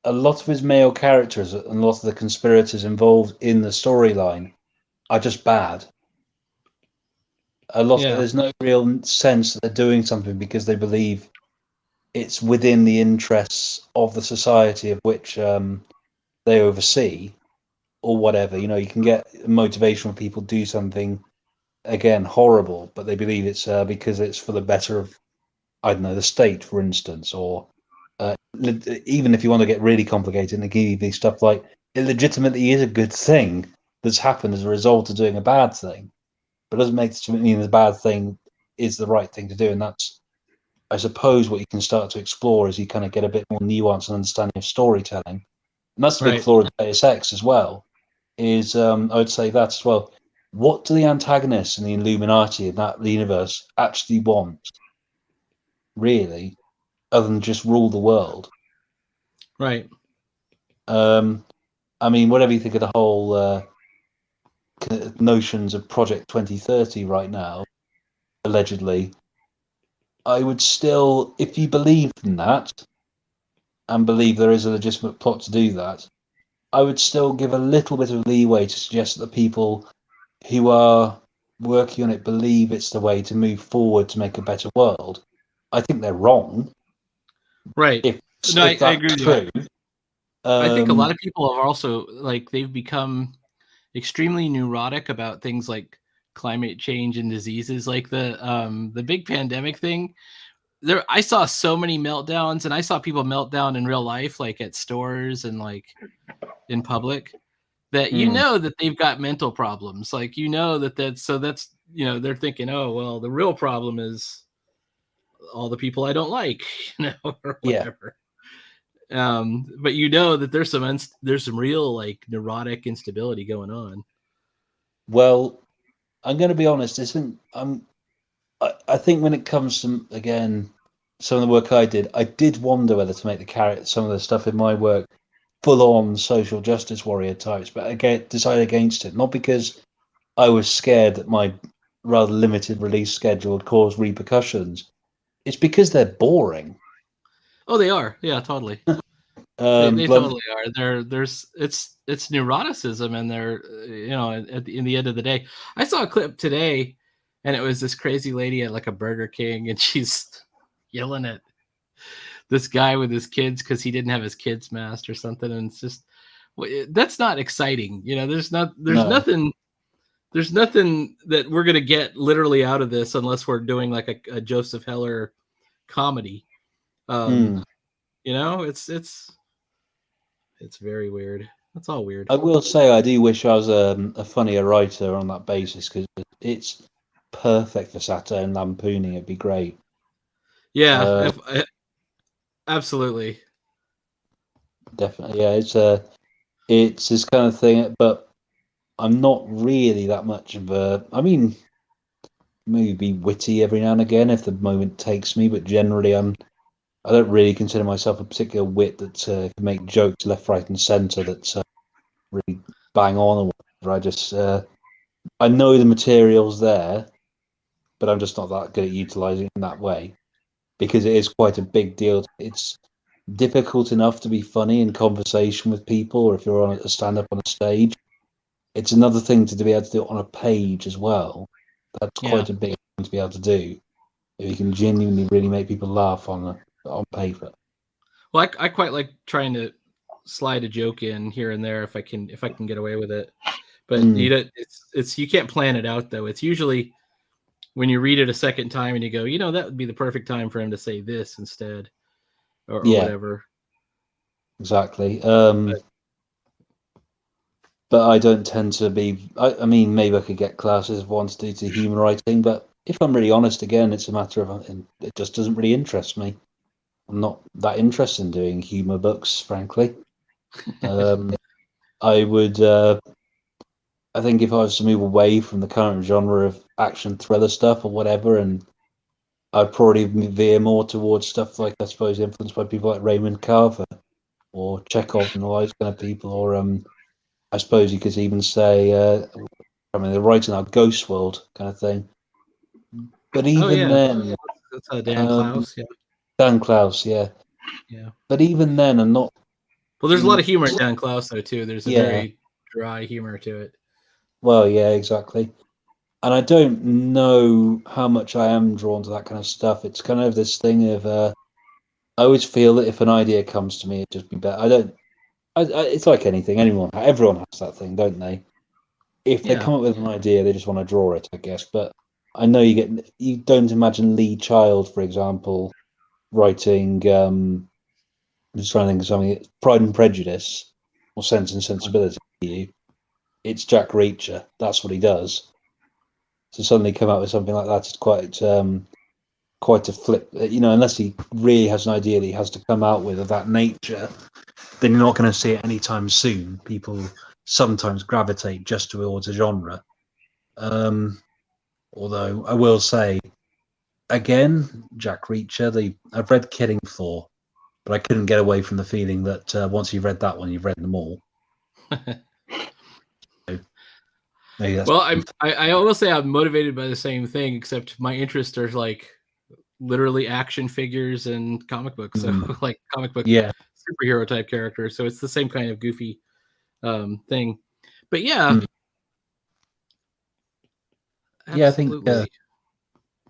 lot of his male characters and a lot of the conspirators involved in the storyline are just bad. There's no real sense that they're doing something because they believe it's within the interests of the society of which they oversee, or whatever. You can get motivation when people do something, again, horrible, but they believe it's because it's for the better of, I don't know, the state, for instance, or even if you want to get really complicated and give you stuff like it legitimately is a good thing that's happened as a result of doing a bad thing, but it doesn't make it mean the bad thing is the right thing to do. And that's, I suppose, what you can start to explore as you kind of get a bit more nuance and understanding of storytelling. And that's the big flaw of Deus Ex as well, is I would say that as well. What do the antagonists and the Illuminati in that universe actually want, really, other than just rule the world? Right. I mean, whatever you think of the whole notions of Project 2030 right now, allegedly, I would still, if you believe in that and believe there is a legitimate plot to do that, I would still give a little bit of leeway to suggest that the people who are working on it believe it's the way to move forward to make a better world. I think they're wrong. Right. I agree with you. I think a lot of people have also, like, they've become extremely neurotic about things like climate change and diseases, like the big pandemic thing. I saw so many meltdowns, and I saw people melt down in real life, like at stores and like in public, that that they've got mental problems. Like, that's they're thinking, oh well, the real problem is all the people I don't like, or whatever. But that there's some real, like, neurotic instability going on. Well, I'm going to be honest. I think when it comes to, again, some of the work I did wonder whether to make some of the stuff in my work full-on social justice warrior types, but I decided against it. Not because I was scared that my rather limited release schedule would cause repercussions, it's because they're boring. Oh, they are. Yeah, totally. They totally are. It's neuroticism, and they're in the end of the day. I saw a clip today, and it was this crazy lady at like a Burger King, and she's yelling at this guy with his kids because he didn't have his kids masked or something, and it's just that's not exciting. There's nothing that we're gonna get literally out of this unless we're doing like a Joseph Heller comedy. It's very weird. It's all weird. I will say I do wish I was a funnier writer on that basis, because it's perfect for satire and lampooning. It'd be great. Yeah, absolutely. Definitely, yeah. It's this kind of thing, but I'm not really that much of a. I mean, maybe witty every now and again if the moment takes me, but generally I don't really consider myself a particular wit that can make jokes left, right, and centre that's really bang on or whatever. I just I know the material's there, but I'm just not that good at utilising it in that way, because it is quite a big deal. It's difficult enough to be funny in conversation with people, or if you're on a stand-up on a stage. It's another thing to be able to do it on a page as well. That's quite a big thing to be able to do. If you can genuinely really make people laugh on paper. Well, I quite like trying to slide a joke in here and there if I can get away with it. But you can't plan it out though. It's usually when you read it a second time and you go, that would be the perfect time for him to say this instead, or whatever. Exactly. But I don't tend to be. I mean, maybe I could get classes if I want to do to humour writing, but if I'm really honest, again, it's a matter of it just doesn't really interest me. I'm not that interested in doing humour books, frankly. I would. I think if I was to move away from the current genre of action thriller stuff or whatever, and I'd probably veer more towards stuff like, I suppose, influenced by people like Raymond Carver or Chekhov and all those kind of people, or I suppose you could even say, they're writing out Ghost World kind of thing. But even then, that's Dan Klaus, Dan Klaus, yeah. But even then, I'm not. Well, there's a lot of humor in Dan Klaus though too. There's a very dry humor to it. Well, yeah, exactly. And I don't know how much I am drawn to that kind of stuff. It's kind of this thing of I always feel that if an idea comes to me, it'd just be better. It's like anything. Everyone has that thing, don't they? If they come up with an idea, they just want to draw it, I guess. But I know you don't imagine Lee Child, for example, writing. I'm just trying to think of something. Pride and Prejudice or Sense and Sensibility. It's Jack Reacher. That's what he does. To suddenly come out with something like that is quite a flip. Unless he really has an idea that he has to come out with of that nature, then you're not going to see it anytime soon. People sometimes gravitate just towards a genre. Although I will say, again, Jack Reacher, I've read Killing Floor, but I couldn't get away from the feeling that once you've read that one, you've read them all. Well, I will say I'm motivated by the same thing, except my interests are like literally action figures and comic books. So like comic book superhero type characters. So it's the same kind of goofy thing. But I think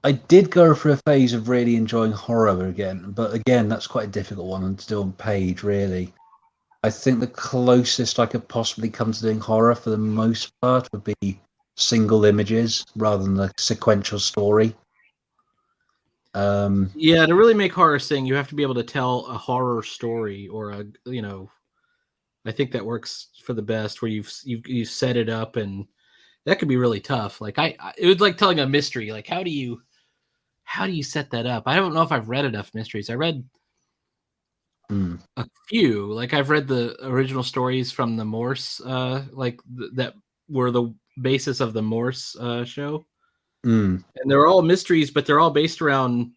I did go through a phase of really enjoying horror again, but again, that's quite a difficult one to do on page, really. I think the closest I could possibly come to doing horror for the most part would be single images rather than the sequential story. To really make horror sing, you have to be able to tell a horror story, or I think that works for the best, where you've set it up, and that could be really tough. Like it was like telling a mystery. Like how do you set that up? I don't know if I've read enough mysteries. I read a few. Like I've read the original stories from the Morse, that were the basis of the Morse show, and they're all mysteries, but they're all based around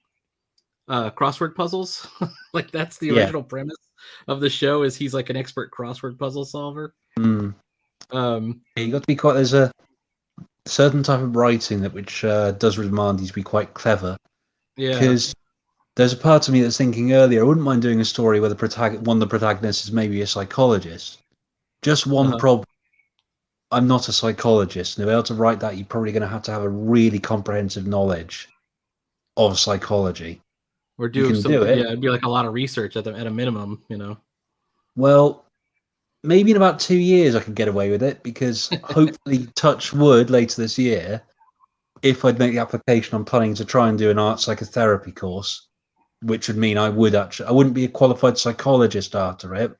crossword puzzles. Like that's the original premise of the show. Is he's like an expert crossword puzzle solver. You got to be quite. There's a certain type of writing which does demand you to be quite clever. Yeah. Because there's a part of me that's thinking earlier, I wouldn't mind doing a story where one of the protagonists is maybe a psychologist. Just one problem. I'm not a psychologist. And to be able to write that, you're probably going to have a really comprehensive knowledge of psychology. Or You do can some, do it. yeah, it'd be like a lot of research at a minimum, you know. Well, maybe in about 2 years I could get away with it, because hopefully, touch wood, later this year, if I'd make the application, I'm planning to try and do an art psychotherapy course, which would mean I wouldn't be a qualified psychologist after it,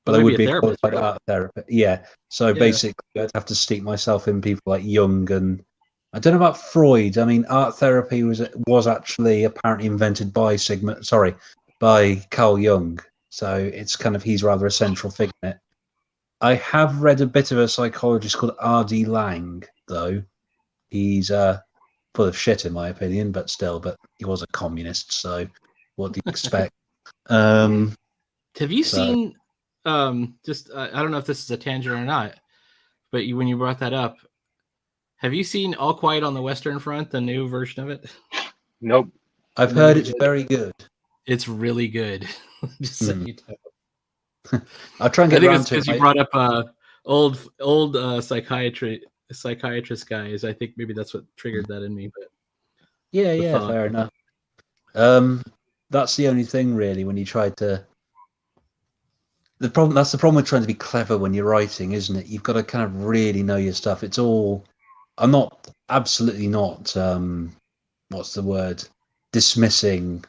but I would be a therapist, qualified right? art therapist. Yeah. So basically, I'd have to steep myself in people like Jung, and I don't know about Freud. I mean, art therapy was actually apparently invented by Carl Jung. So it's kind of, he's rather a central figure in it. I have read a bit of a psychologist called R.D. Laing, though. He's full of shit, in my opinion, but he was a communist, so what do you expect? Have you seen, I don't know if this is a tangent or not, but when you brought that up, have you seen All Quiet on the Western Front, the new version of it? Nope. I've heard it's very good. It's really good. Just so you know. I'll try and get around to it. Because you brought up old psychiatrist guys. I think maybe that's what triggered that in me. But yeah, fair enough. That's the only thing, really, when you try to. That's the problem with trying to be clever when you're writing, isn't it? You've got to kind of really know your stuff. It's all. I'm absolutely not. What's the word? Dismissing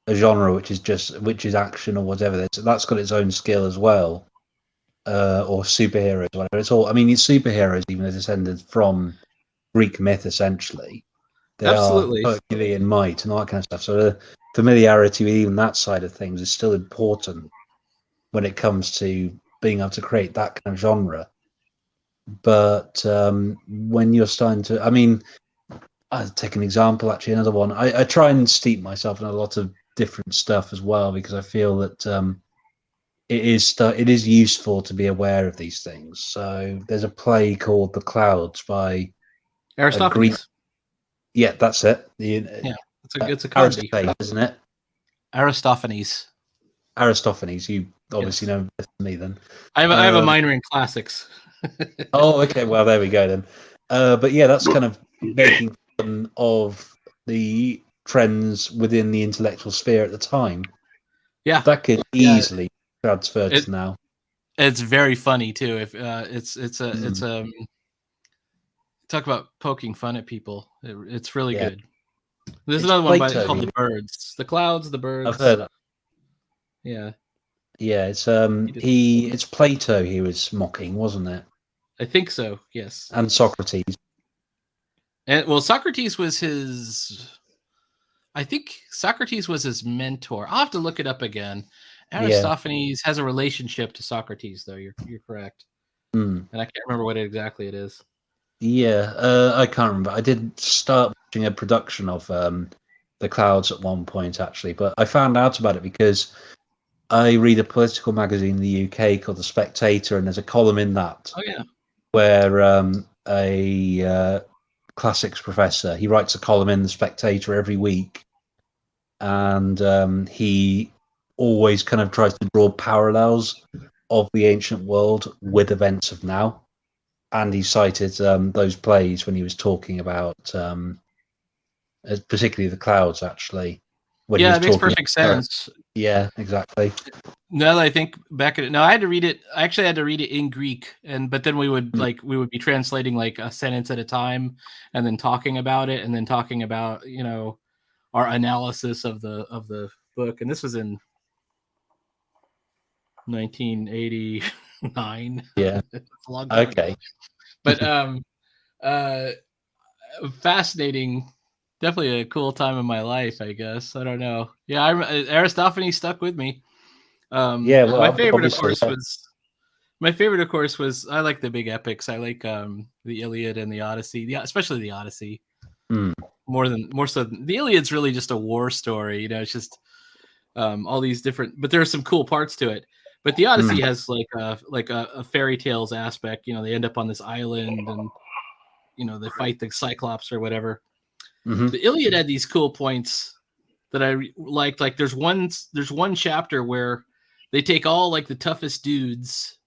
a genre which is action or whatever. That's got its own skill as well. Or superheroes, whatever. It's all. I mean, it's superheroes, even though descended from Greek myth, essentially. They absolutely are Herculean might and all that kind of stuff. So the familiarity with even that side of things is still important when it comes to being able to create that kind of genre. But when you're starting to, I mean, I'll take an example, actually, another one. I try and steep myself in a lot of different stuff as well, because I feel that it is useful to be aware of these things. So there's a play called The Clouds by Aristophanes. Yeah, that's it. It's a comedy, isn't it? Aristophanes. You obviously know better than me, then. I have a minor in classics. Oh, okay. Well, there we go then. But yeah, that's kind of making fun of the trends within the intellectual sphere at the time. Yeah, that could easily transfer to now. It's very funny too. If it's talk about poking fun at people. It's really good. There's another one called The Birds. The Clouds, The Birds. I've heard that. Yeah. Yeah, it's Plato he was mocking, wasn't it? I think so, yes. And Socrates. And Socrates was I think Socrates was his mentor. I'll have to look it up again. Aristophanes has a relationship to Socrates, though. You're correct. And I can't remember what exactly it is. Yeah, I can't remember. I did start watching a production of The Clouds at one point, actually, but I found out about it because I read a political magazine in the UK called The Spectator, and there's a column in that where a classics professor, he writes a column in The Spectator every week, and he always kind of tries to draw parallels of the ancient world with events of now. And he cited those plays when he was talking about particularly The Clouds, actually. It makes perfect sense. Yeah, exactly. Now that I think back at it, I had to read it. I actually had to read it in Greek, but then we would be translating like a sentence at a time, and then talking about it, and then talking about our analysis of the book. And this was in 1989. Yeah. It's a long time ago. But fascinating. Definitely a cool time in my life, I guess. I don't know. Yeah, Aristophanes stuck with me. My favorite, of course, was I like the big epics. I like the Iliad and the Odyssey. Especially the Odyssey. More so. The Iliad's really just a war story. It's just all these different. But there are some cool parts to it. But the Odyssey has like a fairy tales aspect. They end up on this island and they fight the Cyclops or whatever. The Iliad had these cool points that liked. Like there's one chapter where they take all like the toughest dudes,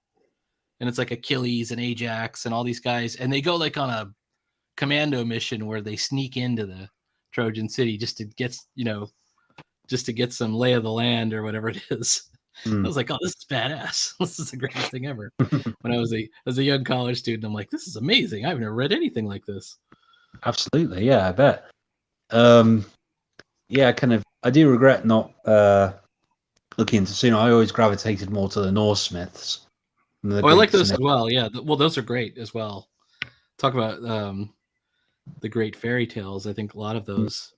and it's like Achilles and Ajax and all these guys, and they go like on a commando mission where they sneak into the Trojan city just to get some lay of the land or whatever it is. I was like, oh, this is badass. This is the greatest thing ever. When I was a young college student, I'm like, this is amazing. I've never read anything like this. Absolutely, yeah, I bet. Yeah, I do regret not looking into sooner. I always gravitated more to the Norse myths. I like those as well. Yeah, well, those are great as well. Talk about the great fairy tales. I think a lot of those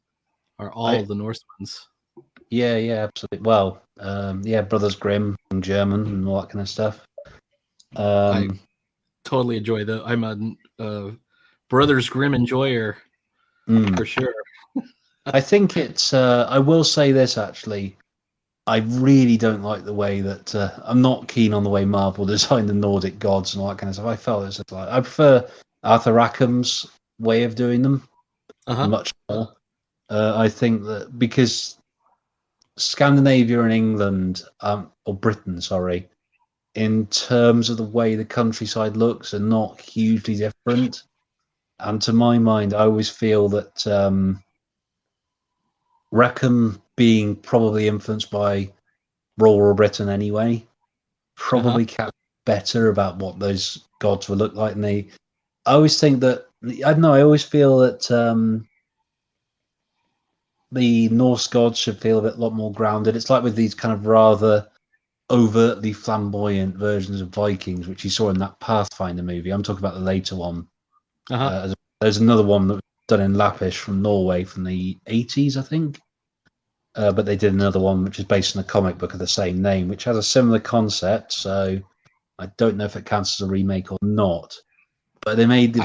are all the Norse ones. Yeah, absolutely. Well, Brothers Grimm and German and all that kind of stuff. I totally enjoy I'm a Brothers Grimm enjoyer for sure. I think it's. I will say this actually. I really don't like the way that I'm not keen on the way Marvel designed the Nordic gods and all that kind of stuff. I felt it's like I prefer Arthur Rackham's way of doing them much more. I think that because Scandinavia and England, or Britain, sorry, in terms of the way the countryside looks, are not hugely different. And to my mind, I always feel that Rackham, being probably influenced by rural Britain anyway, probably kept better about what those gods would look like. And I always think that, I don't know, I always feel that the Norse gods should feel a lot more grounded. It's like with these kind of rather overtly flamboyant versions of Vikings, which you saw in that Pathfinder movie. I'm talking about the later one. There's another one that was done in Lappish from Norway from the 80s, I think. But they did another one which is based on a comic book of the same name, which has a similar concept. So I don't know if it counts as a remake or not. But they made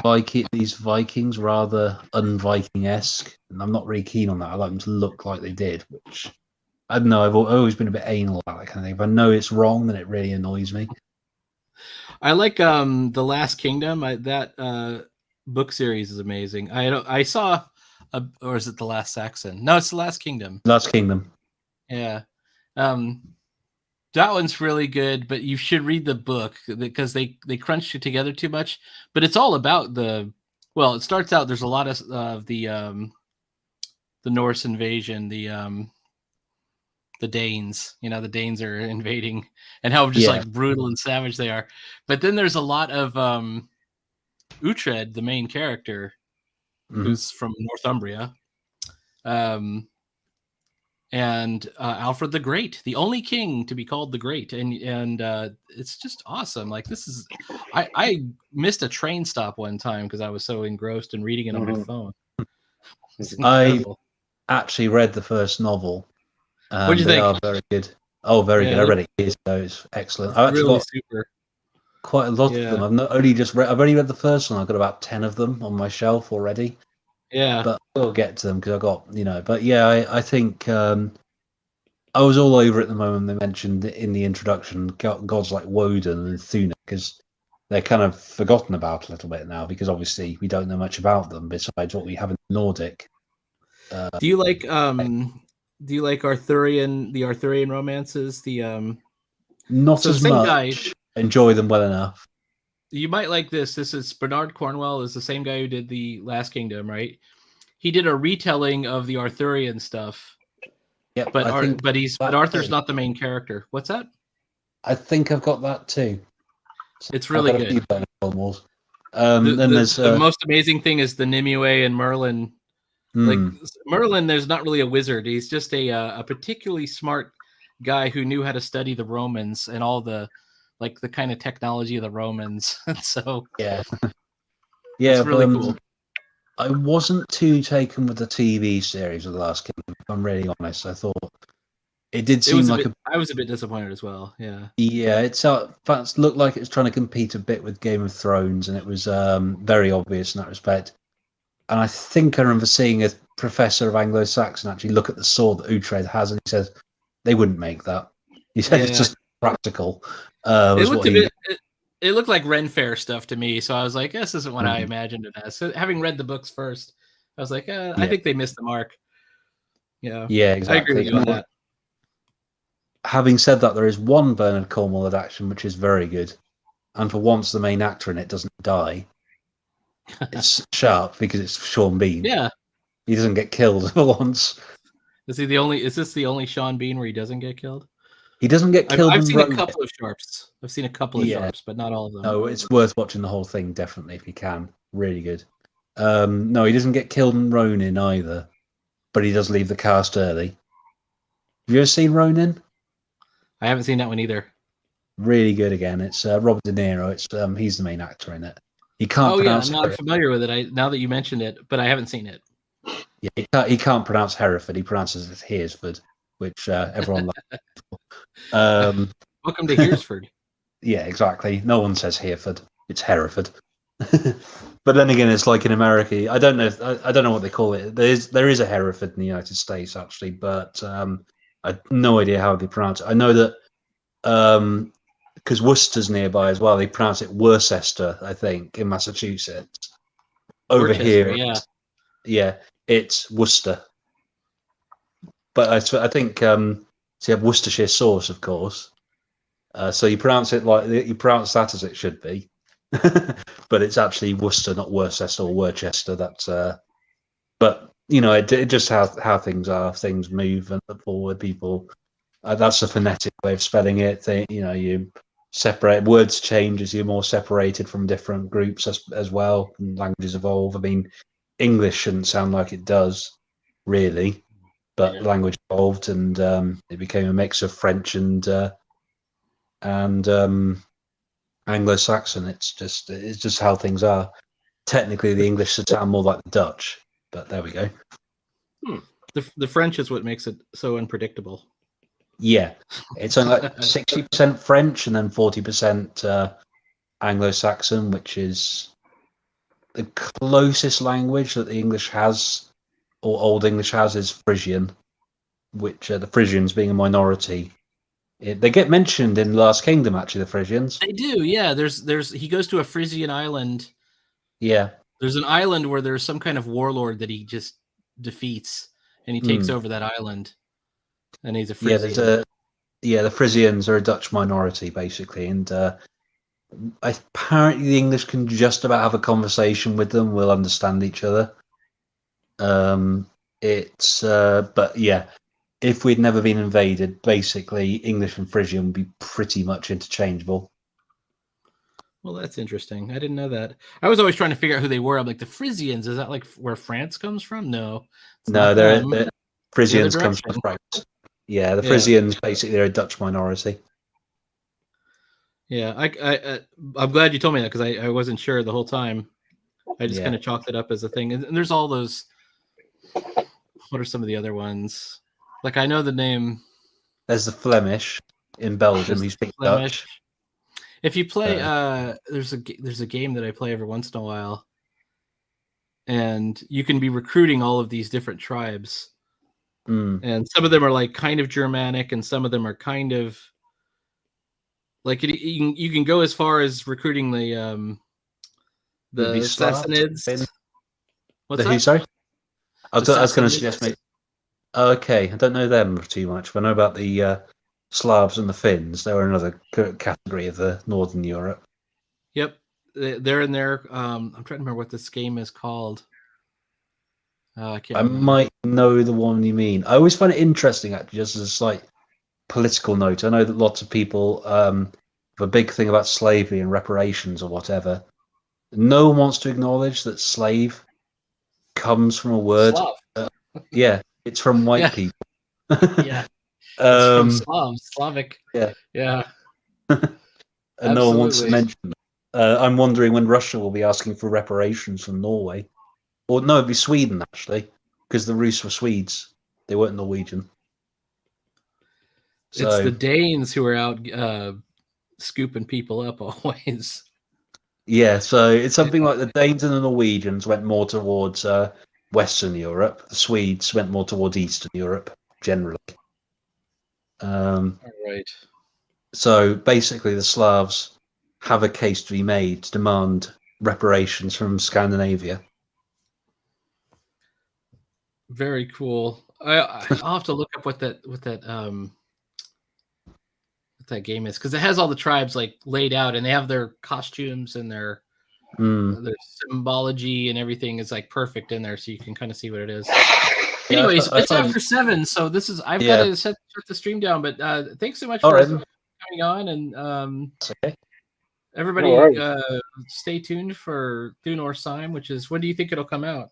these Vikings rather un-Viking-esque, and I'm not really keen on that. I like them to look like they did, which I don't know. I've always been a bit anal about that kind of thing. If I know it's wrong, then it really annoys me. I like The Last Kingdom. That book series is amazing. I saw, or is it The Last Saxon? No, it's The Last Kingdom. Last Kingdom. Yeah. That one's really good, but you should read the book because they crunched it together too much. But it's all about it starts out, there's a lot of the Norse invasion, the Danes. The Danes are invading, and how just like brutal and savage they are. But then there's a lot of Uhtred, the main character, who's from Northumbria, and Alfred the Great, the only king to be called the Great, and it's just awesome. Like I missed a train stop one time because I was so engrossed in reading it on my phone. I actually read the first novel. What do you think? They are very good. Oh, very good. I read it years ago. It's excellent. I've actually got quite a lot of them. I've only read the first one. I've got about 10 of them on my shelf already. Yeah, but we'll get to them because I got But yeah, I think I was all over it the moment they mentioned in the introduction gods like Woden and Thuna, because they're kind of forgotten about a little bit now because obviously we don't know much about them besides what we have in the Nordic. Do you like the Arthurian romances? Not as much. Guy, enjoy them well enough. You might like this. This is Bernard Cornwell, is the same guy who did The Last Kingdom, right? He did a retelling of the Arthurian stuff. Yeah, but Arthur's not the main character. What's that? I think I've got that too. So it's really good. The most amazing thing is the Nimue and Merlin. Like Merlin, there's not really a wizard. He's just a particularly smart guy who knew how to study the Romans and all the kind of technology of the Romans. So it's really cool. I wasn't too taken with the TV series of The Last Kingdom, if I'm really honest. I thought it did seem like I was a bit disappointed as well. Yeah, it looked like it was trying to compete a bit with Game of Thrones, and it was very obvious in that respect. And I think I remember seeing a professor of Anglo-Saxon actually look at the sword that Uhtred has, and he says they wouldn't make that. He said it's just practical. It looked like Ren Fair stuff to me, so I was like, this isn't what I imagined it as. So having read the books first, I was like, I think they missed the mark. Yeah, Yeah, I agree with exactly. you on that. Having said that, there is one Bernard Cornwell adaptation which is very good, and for once the main actor in it doesn't die. It's sharp because it's Sean Bean. Yeah. He doesn't get killed for once. Is he the only? Is this the only Sean Bean where he doesn't get killed? He doesn't get killed. I've in seen a Ronin. couple of Sharps. I've seen a couple of Yeah. Sharps, but not all of them. No, it's worth watching the whole thing definitely if you can. Really good. No, he doesn't get killed in Ronin either, but he does leave the cast early. Have you ever seen Ronin? I haven't seen that one either. Really good again. It's Robert De Niro. It's he's the main actor in it. He can't Oh yeah, pronounce. I'm not familiar with it. Now that you mentioned it, but I haven't seen it. Yeah, he can't pronounce Hereford. He pronounces it Heresford, which everyone likes. Welcome to Heresford. Yeah, exactly. No one says Hereford. It's Hereford. But then again, it's like in America. I don't know. I don't know what they call it. There is a Hereford in the United States actually, but I have no idea how they pronounce it. I know that because Worcester's nearby as well, they pronounce it Worcester. I think in Massachusetts. Over Worcester, here, yeah, it's Worcester. But I think so you have Worcestershire sauce, of course. So you pronounce it like you pronounce that as it should be, but it's actually Worcester, not Worcester or Worcester. That's but you know, it just how things are. Things move and forward. People. That's a phonetic way of spelling it. You separate words change as you're more separated from different groups as well. And languages evolve. I mean, English shouldn't sound like it does, really, but Yeah. language evolved and it became a mix of French and Anglo-Saxon. It's just how things are. Technically, the English should sound more like the Dutch, but there we go. The French is what makes it so unpredictable. Yeah, it's only like 60% French and then 40% Anglo-Saxon, which is the closest language that the English has, or Old English has, is Frisian, which the Frisians being a minority. They get mentioned in Last Kingdom, actually, the Frisians. They do, yeah. There's he goes to a Frisian island. Yeah. There's an island where there's some kind of warlord that he just defeats, and he takes over that island. And he's a Frisian. The Frisians are a Dutch minority, basically, and apparently the English can just about have a conversation with them. We'll understand each other. But yeah, if we'd never been invaded, basically English and Frisian would be pretty much interchangeable. Well, that's interesting. I didn't know that. I was always trying to figure out who they were. I'm like, the Frisians, is that like where France comes from? No. The Frisians comes from France. Yeah, the Frisians basically are a Dutch minority. Yeah, I'm glad you told me that because I wasn't sure the whole time. I just kind of chalked it up as a thing. And there's all those. What are some of the other ones? Like I know the name. There's the Flemish in Belgium who speak Dutch. If you play, there's a game that I play every once in a while, and you can be recruiting all of these different tribes, and some of them are like kind of Germanic, and some of them are kind of like you can go as far as recruiting the Sassanids. What's that? Sorry, I was going to suggest maybe. Okay, I don't know them too much, but I know about the Slavs and the Finns. They were another category of the Northern Europe. Yep, they're in there. I'm trying to remember what this game is called. I can't remember. Might know the one you mean. I always find it interesting, actually, just as a slight political note. I know that lots of people have a big thing about slavery and reparations or whatever. No one wants to acknowledge that slave comes from a word. Yeah, it's from white people. Yeah. It's from Slavic. Yeah. And no one wants to mention. I'm wondering when Russia will be asking for reparations from Norway, or no, it'd be Sweden actually, because the Rus were Swedes. They weren't Norwegian. So, it's the Danes who are out scooping people up always. Yeah, so it's something like the Danes and the Norwegians went more towards Western Europe. The Swedes went more towards Eastern Europe generally. Right. So basically, the Slavs have a case to be made to demand reparations from Scandinavia. Very cool. I'll have to look up what that game is, because it has all the tribes like laid out, and they have their costumes and their symbology and everything is like perfect in there, so you can kind of see what it is. Yeah, Anyways, I it's thought- after 7, so this is I've Yeah. got to shut the stream down. But thanks so much All for right. coming on, and That's okay. everybody, No worries. stay tuned for Thune or Sime, which is, when do you think it'll come out?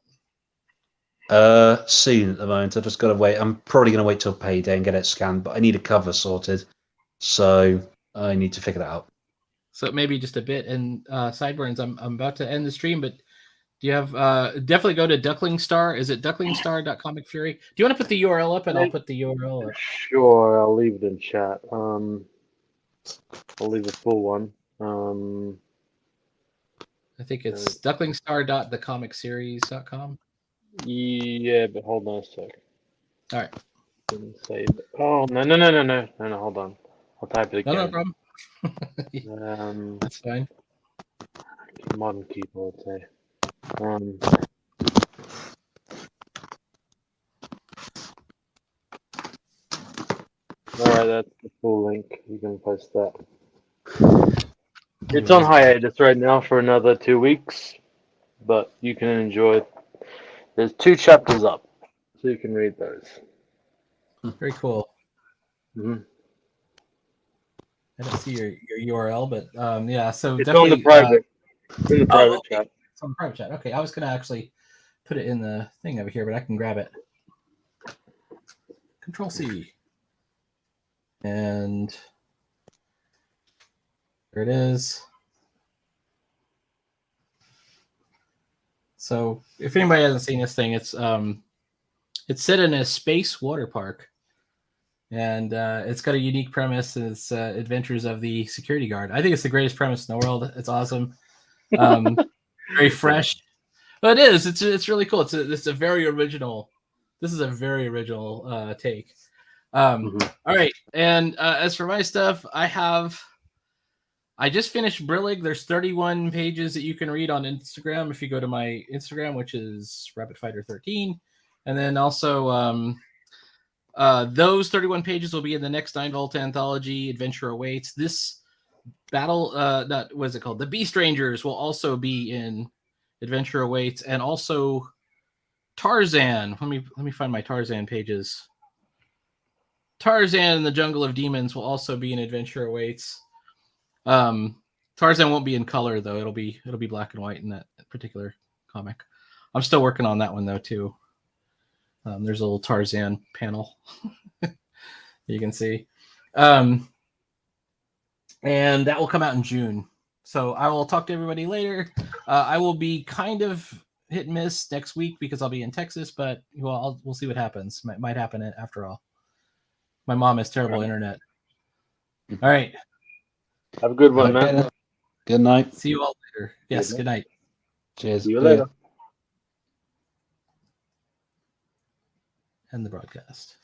Soon at the moment. I've just got to wait. I'm probably going to wait till payday and get it scanned, but I need a cover sorted, so I need to figure that out. So maybe just a bit. And Sideburns, I'm about to end the stream, but do you have definitely go to Duckling Star? Is it ducklingstar.comicfury? Do you want to put the URL up, and I'll put the URL up? Sure, I'll leave it in chat. I'll leave the full one. I think it's ducklingstar.thecomicseries.com. Yeah, but hold on a sec. All right. Didn't save it. Oh no! Hold on. I'll type it No again. problem. That's fine. Modern keyboard, say. Alright, that's the full link. You can post that. It's on hiatus right now for another 2 weeks, but you can enjoy. There's 2 chapters up, so you can read those. Very cool. Mm-hmm. I don't see your URL, but yeah. So It's definitely on the private. In the private okay. chat. It's on the private chat. Okay, I was gonna actually put it in the thing over here, but I can grab it. Control C, and there it is. So if anybody hasn't seen this thing, it's set in a space water park, and it's got a unique premise, and it's Adventures of the Security Guard. I think it's the greatest premise in the world. It's awesome. Very fresh. But it is. It's really cool. It's a very original. This is a very original take. All right. And as for my stuff, I just finished Brillig. There's 31 pages that you can read on Instagram if you go to my Instagram, which is RabbitFighter13. And then also those 31 pages will be in the next 9 Volt anthology, Adventure Awaits. This battle, what is it called? The Beast Rangers will also be in Adventure Awaits, and also Tarzan. Let me find my Tarzan pages. Tarzan and the Jungle of Demons will also be in Adventure Awaits. Tarzan won't be in color though. It'll be black and white in that particular comic. I'm still working on that one though too. There's a little Tarzan panel you can see, and that will come out in June. So I will talk to everybody later. I will be kind of hit and miss next week because I'll be in Texas, but we'll see what happens. Might happen after all. My mom has terrible internet. All right. Have a good one, man. Then. Good night. See you all later. Yes, good night. Cheers. See you later. End the broadcast.